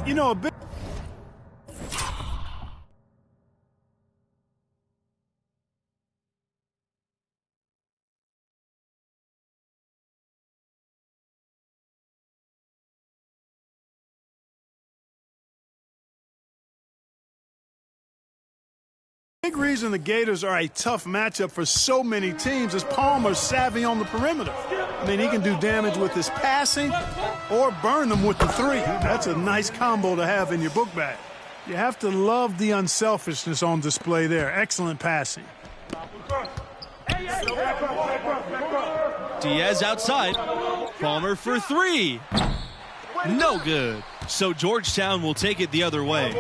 Speaker 6: You know, a big Big reason the Gators are a tough matchup for so many teams is Palmer's savvy on the perimeter. I mean, he can do damage with his passing or burn them with the three. That's a nice combo to have in your book bag. You have to love the unselfishness on display there. Excellent passing.
Speaker 16: Diaz outside. Palmer for three. No good. So Georgetown will take it the other way.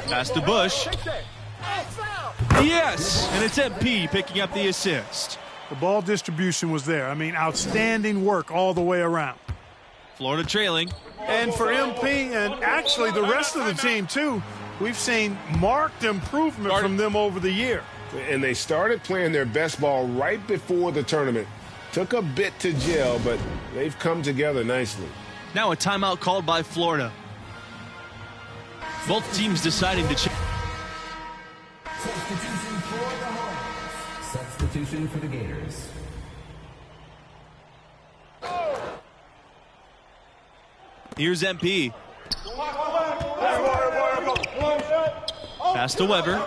Speaker 16: Pass to Bush. Yes, and it's MP picking up the assist.
Speaker 6: The ball distribution was there. I mean, outstanding work all the way around.
Speaker 16: Florida trailing.
Speaker 6: And for MP and actually the rest of the team, too, we've seen marked improvement from them over the year.
Speaker 5: And they started playing their best ball right before the tournament. Took a bit to gel, but they've come together nicely.
Speaker 16: Now a timeout called by Florida. Both teams deciding to change.
Speaker 17: Substitution for the Hawks. Substitution for the Gators.
Speaker 16: Here's MP. Pass to Weber.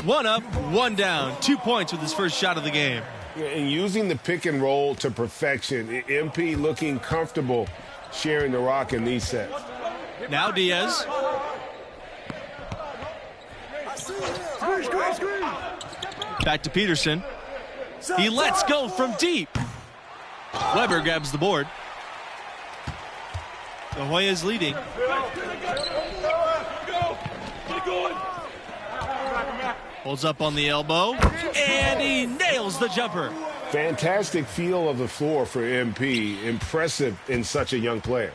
Speaker 16: One up, one down. 2 points with his first shot of the game.
Speaker 5: And using the pick and roll to perfection. MP looking comfortable sharing the rock in these sets.
Speaker 16: Now Diaz. Back to Peterson. He lets go from deep. Weber grabs the board. The Hoyas leading. Holds up on the elbow, and he nails the jumper.
Speaker 5: Fantastic feel of the floor for MP. Impressive in such a young player.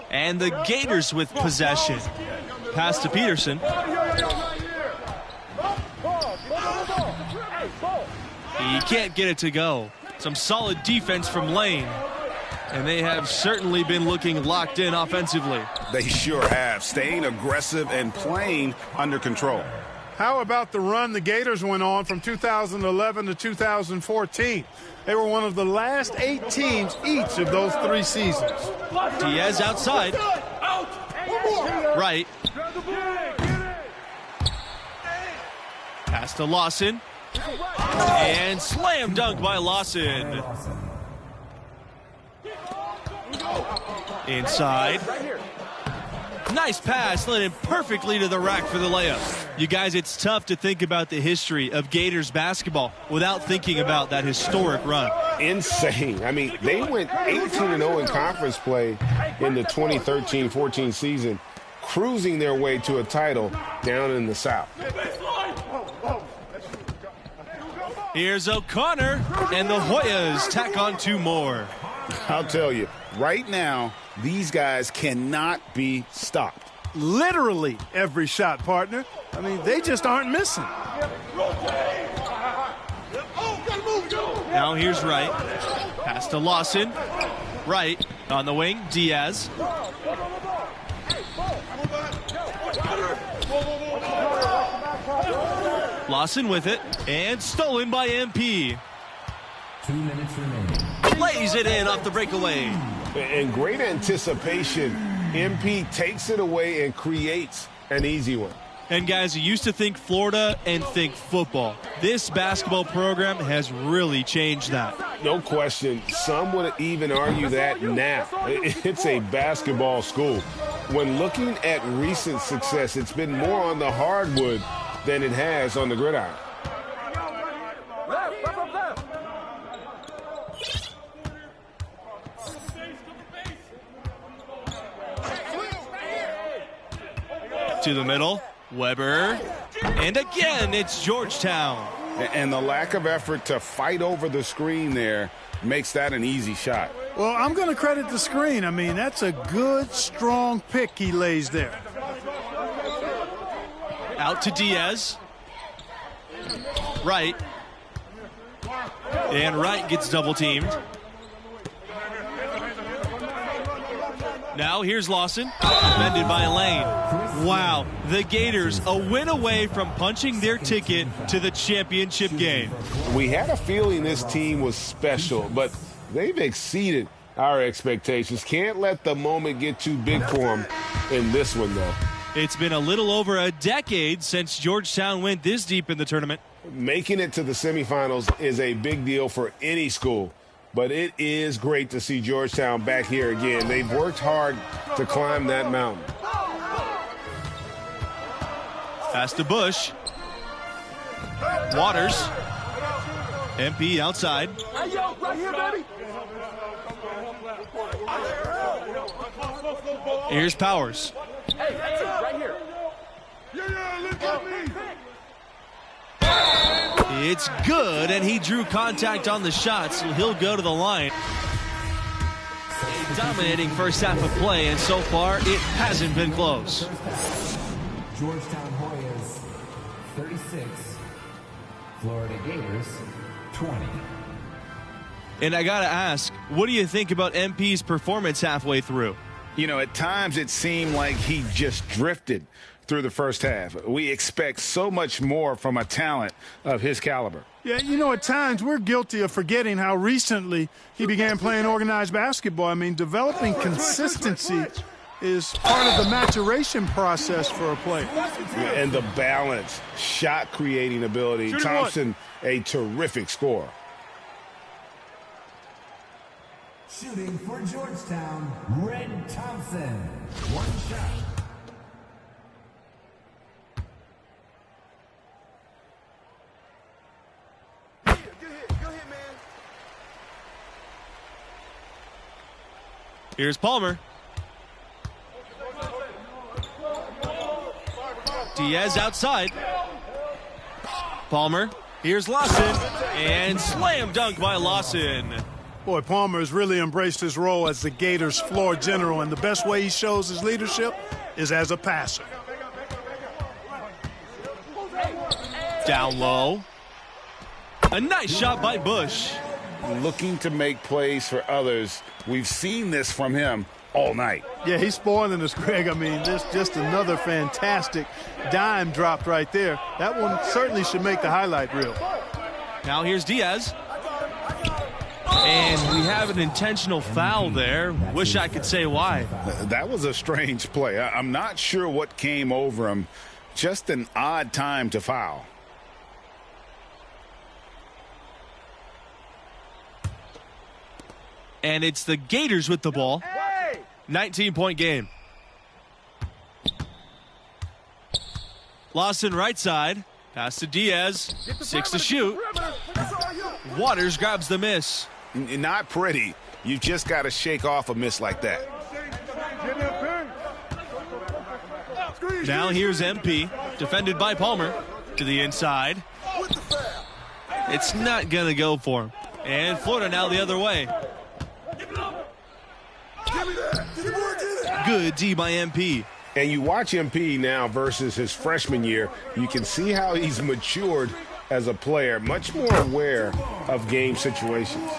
Speaker 16: And the Gators with possession. Pass to Peterson. He can't get it to go. Some solid defense from Lane. And they have certainly been looking locked in offensively.
Speaker 4: They sure have, staying aggressive and playing under control.
Speaker 6: How about the run the Gators went on from 2011 to 2014? They were one of the last 8 teams each of those 3 seasons.
Speaker 16: Diaz outside. Right. Pass to Lawson. And slam dunk by Lawson. Inside. Nice pass, led him perfectly to the rack for the layup. You guys, it's tough to think about the history of Gators basketball without thinking about that historic run.
Speaker 5: Insane. I mean, they went 18-0 in conference play in the 2013-14 season, cruising their way to a title down in the South.
Speaker 16: Here's O'Connor, and the Hoyas tack on 2 more.
Speaker 4: I'll tell you, right now, these guys cannot be stopped.
Speaker 6: Literally every shot, partner. I mean, they just aren't missing.
Speaker 16: Now here's Wright. Pass to Lawson. Wright on the wing. Diaz. Lawson with it. And stolen by MP.
Speaker 17: 2 minutes remaining.
Speaker 16: Lays it in off the breakaway.
Speaker 5: And great anticipation. MP takes it away and creates an easy one.
Speaker 16: And guys, you used to think Florida and think football. This basketball program has really changed that.
Speaker 5: No question. Some would even argue that now. It's a basketball school. When looking at recent success, it's been more on the hardwood than it has on the gridiron.
Speaker 16: To the middle, Weber, and again it's Georgetown.
Speaker 4: And the lack of effort to fight over the screen there makes that an easy shot.
Speaker 6: Well, I'm going to credit the screen. I mean, that's a good, strong pick he lays there.
Speaker 16: Out to Diaz. Wright. And Wright gets double teamed. Now here's Lawson, defended by Lane. Wow, the Gators a win away from punching their ticket to the championship game.
Speaker 5: We had a feeling this team was special, but they've exceeded our expectations. Can't let the moment get too big for them in this one, though.
Speaker 16: It's been a little over a decade since Georgetown went this deep in the tournament.
Speaker 5: Making it to the semifinals is a big deal for any school, but it is great to see Georgetown back here again. They've worked hard to climb that mountain.
Speaker 16: Pass to Bush. Waters. MP outside.
Speaker 18: Hey, yo, right here, baby.
Speaker 16: Here's Powers.
Speaker 18: Hey, that's it, right here. Yeah, look at me.
Speaker 16: It's good, and he drew contact on the shot, so he'll go to the line. A dominating first half of play, and so far it hasn't been close.
Speaker 17: Georgetown Hoyas 36, Florida Gators 20.
Speaker 16: And I gotta ask, what do you think about MP's performance halfway through?
Speaker 4: You know, at times it seemed like he just drifted through the first half. We expect so much more from a talent of his caliber.
Speaker 6: Yeah, you know, at times we're guilty of forgetting how recently he began playing organized basketball. I mean, developing consistency is part of the maturation process for a player.
Speaker 5: And the balance, shot creating ability. Thompson, a terrific scorer.
Speaker 17: Shooting for Georgetown, Red Thompson. One shot.
Speaker 16: Here's Palmer. Diaz outside. Palmer. Here's Lawson. And slam dunk by Lawson.
Speaker 6: Boy, Palmer has really embraced his role as the Gators' floor general, and the best way he shows his leadership is as a passer.
Speaker 16: Down low. A nice shot by Bush.
Speaker 4: Looking to make plays for others. We've seen this from him all night.
Speaker 6: Yeah, he's spoiling us, Greg. I mean, there's just another fantastic dime dropped right there. That one certainly should make the highlight reel.
Speaker 16: Now here's Diaz. And we have an intentional foul there. Wish I could say why.
Speaker 4: That was a strange play. I'm not sure what came over him. Just an odd time to foul.
Speaker 16: And it's the Gators with the ball. 19-point game. Lawson right side. Pass to Diaz. 6 to shoot. Waters grabs the miss.
Speaker 4: Not pretty. You just got to shake off a miss like that.
Speaker 16: Now here's MP. Defended by Palmer. To the inside. It's not going to go for him. And Florida now the other way. Good D by MP.
Speaker 5: And you watch MP now versus his freshman year, you can see how he's matured as a player, much more aware of game situations.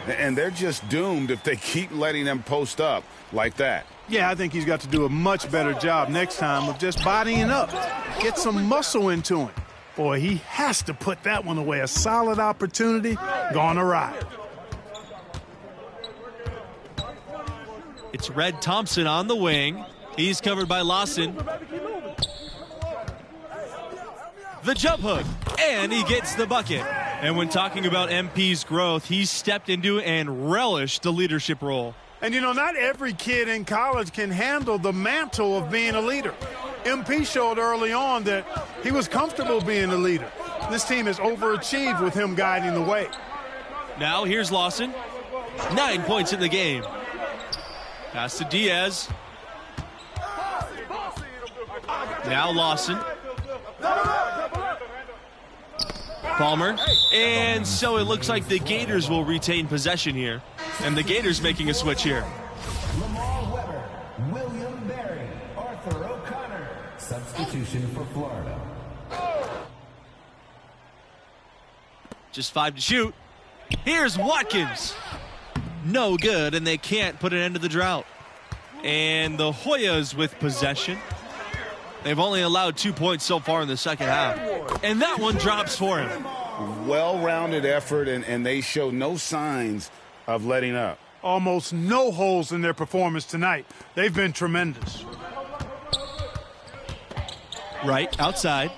Speaker 4: And they're just doomed if they keep letting them post up like that.
Speaker 6: Yeah, I think he's got to do a much better job next time of just bodying up. Get some muscle into him. Boy, he has to put that one away. A solid opportunity gone awry.
Speaker 16: It's Red Thompson on the wing. He's covered by Lawson. The jump hook, and he gets the bucket. And when talking about MP's growth, he's stepped into and relished the leadership role.
Speaker 6: And, you know, not every kid in college can handle the mantle of being a leader. MP showed early on that he was comfortable being a leader. This team has overachieved with him guiding the way.
Speaker 16: Now here's Lawson. 9 points in the game. Pass to Diaz. Now Lawson. Palmer. And so it looks like the Gators will retain possession here. And the Gators making a switch here.
Speaker 17: Lamar Weber, William Berry, Arthur O'Connor. Substitution for Florida.
Speaker 16: Just 5 to shoot. Here's Watkins. No good, and they can't put an end to the drought. And the Hoyas with possession. They've only allowed 2 points so far in the second half. And that one drops for him.
Speaker 4: Well-rounded effort, and they show no signs of letting up.
Speaker 6: Almost no holes in their performance tonight. They've been tremendous.
Speaker 16: Right, outside.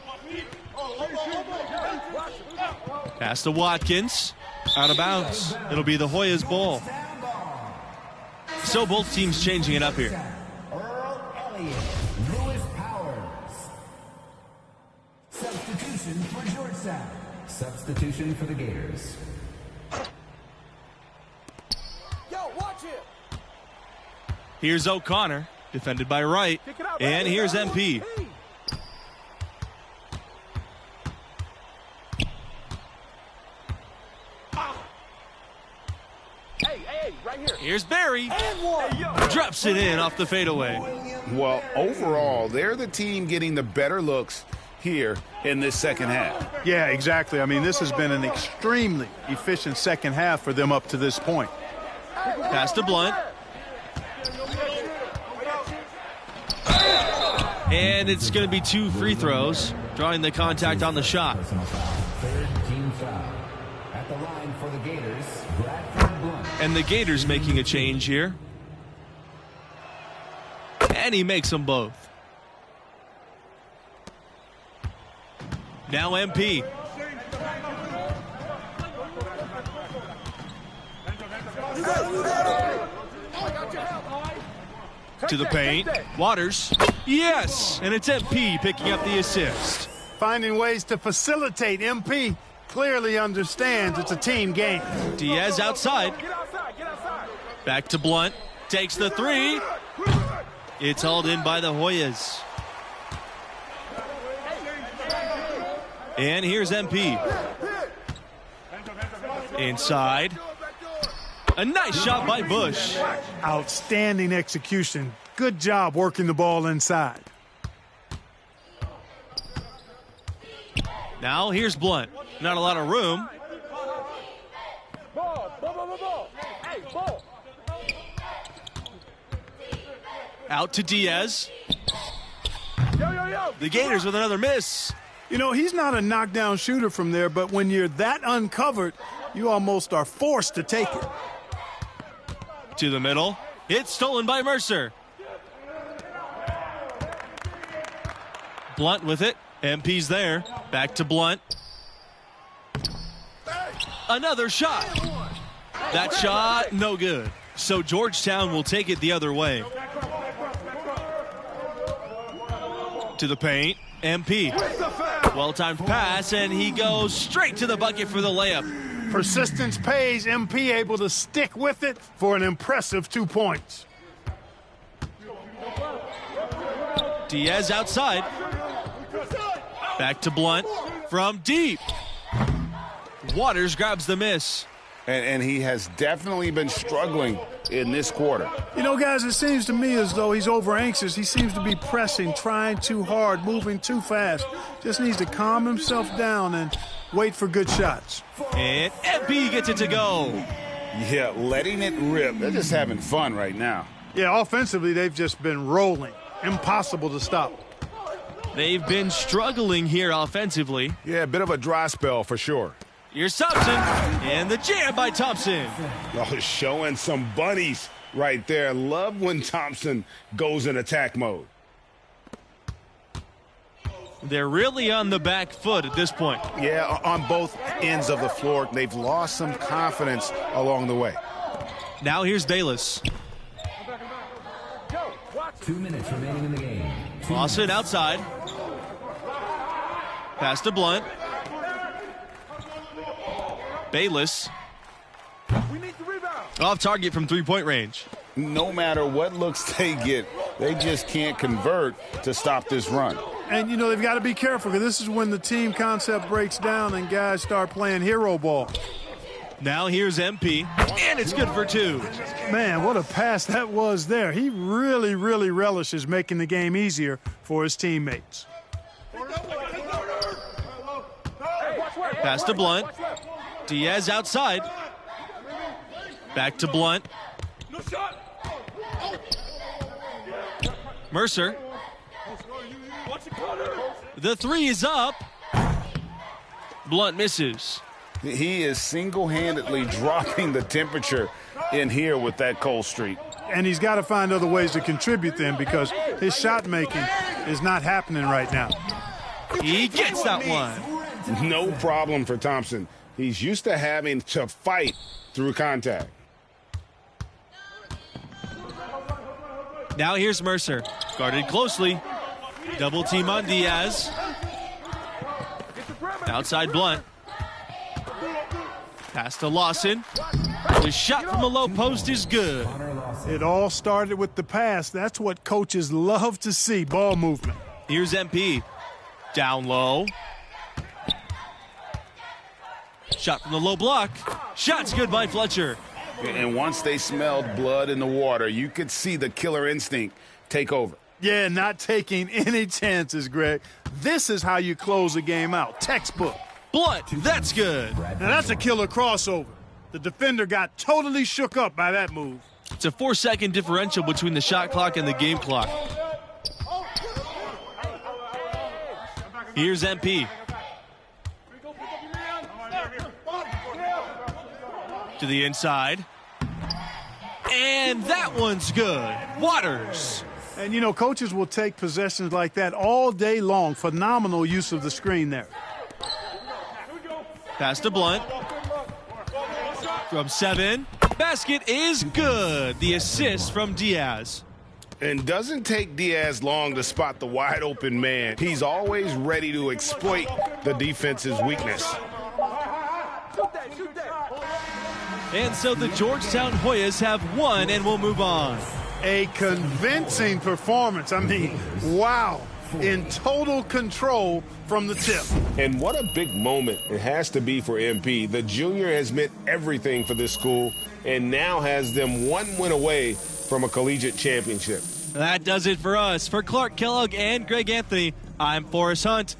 Speaker 16: Pass to Watkins. Out of bounds. It'll be the Hoyas ball. So both teams changing it up here.
Speaker 17: Substitution for Georgetown. Substitution for the Gators.
Speaker 18: Yo, watch it.
Speaker 16: Here's O'Connor, defended by Wright. And here's MP.
Speaker 18: Hey, right here.
Speaker 16: Here's Barry. Drops it in off the fadeaway.
Speaker 4: Well, overall, they're the team getting the better looks here in this second half.
Speaker 6: Yeah, exactly. I mean, this has been an extremely efficient second half for them up to this point.
Speaker 16: Pass to Blunt. And it's going to be 2 free throws, drawing the contact on the shot.
Speaker 17: Third team foul. At the line for the Gators, Bradford Blunt.
Speaker 16: And the Gators making a change here. And he makes them both. Now MP. To the paint. Waters. Yes! And it's MP picking up the assist.
Speaker 6: Finding ways to facilitate. MP clearly understands it's a team game.
Speaker 16: Diaz outside. Back to Blunt. Takes the 3. It's hauled in by the Hoyas. And here's MP. Inside. A nice shot by Bush.
Speaker 6: Outstanding execution. Good job working the ball inside.
Speaker 16: Now here's Blunt. Not a lot of room.
Speaker 18: Ball. Hey, ball.
Speaker 16: Out to Diaz. The Gators with another miss.
Speaker 6: You know, he's not a knockdown shooter from there, but when you're that uncovered, you almost are forced to take it.
Speaker 16: To the middle. It's stolen by Mercer. Blunt with it. MP's there. Back to Blunt. Another shot. That shot, no good. So Georgetown will take it the other way. To the paint. MP. Well-timed pass, and he goes straight to the bucket for the layup.
Speaker 6: Persistence pays. MP able to stick with it for an impressive 2 points.
Speaker 16: Diaz outside. Back to Blunt from deep. Waters grabs the miss.
Speaker 4: And he has definitely been struggling in this quarter.
Speaker 6: You know, guys, it seems to me as though he's over anxious. He seems to be pressing, trying too hard, moving too fast. Just needs to calm himself down and wait for good shots.
Speaker 16: And MP gets it to go.
Speaker 4: Yeah, letting it rip. They're just having fun right now.
Speaker 6: Yeah, offensively, they've just been rolling. Impossible to stop.
Speaker 16: They've been struggling here offensively.
Speaker 4: Yeah, a bit of a dry spell for sure.
Speaker 16: Here's Thompson, and the jam by Thompson.
Speaker 4: Oh, showing some bunnies right there. Love when Thompson goes in attack mode.
Speaker 16: They're really on the back foot at this point.
Speaker 4: Yeah, on both ends of the floor. They've lost some confidence along the way.
Speaker 16: Now here's Bayless.
Speaker 17: 2 minutes remaining in the game.
Speaker 16: Lawson outside. Pass to Blunt. Bayless. Off target from 3-point range.
Speaker 4: No matter what looks they get, they just can't convert to stop this run.
Speaker 6: And, you know, they've got to be careful because this is when the team concept breaks down and guys start playing hero ball.
Speaker 16: Now here's MP, and it's good for 2.
Speaker 6: Man, what a pass that was there. He really, really relishes making the game easier for his teammates.
Speaker 16: Pass to Blunt. Diaz outside. Back to Blunt. Mercer. The 3 is up. Blunt misses.
Speaker 4: He is single-handedly dropping the temperature in here with that cold streak.
Speaker 6: And he's got to find other ways to contribute then because his shot making is not happening right now.
Speaker 16: He gets that one.
Speaker 4: No problem for Thompson. He's used to having to fight through contact.
Speaker 16: Now here's Mercer. Guarded closely. Double team on Diaz. Outside Blunt. Pass to Lawson. The shot from the low post is good.
Speaker 6: It all started with the pass. That's what coaches love to see, ball movement.
Speaker 16: Here's MP. Down low. Shot from the low block. Shot's good by Fletcher.
Speaker 4: And once they smelled blood in the water, you could see the killer instinct take over.
Speaker 6: Yeah, not taking any chances, Greg. This is how you close a game out. Textbook.
Speaker 16: Blunt, that's good.
Speaker 6: Now that's a killer crossover. The defender got totally shook up by that move.
Speaker 16: It's a 4-second differential between the shot clock and the game clock. Here's MP. To the inside. And that one's good. Waters.
Speaker 6: And, you know, coaches will take possessions like that all day long. Phenomenal use of the screen there.
Speaker 16: Pass to Blunt. From 7. Basket is good. The assist from Diaz.
Speaker 4: And doesn't take Diaz long to spot the wide open man. He's always ready to exploit the defense's weakness.
Speaker 16: And so the Georgetown Hoyas have won and will move on.
Speaker 6: A convincing performance. I mean, wow. In total control from the tip.
Speaker 5: And what a big moment it has to be for MP. The junior has meant everything for this school and now has them one win away from a collegiate championship.
Speaker 16: That does it for us. For Clark Kellogg and Greg Anthony, I'm Forrest Hunt.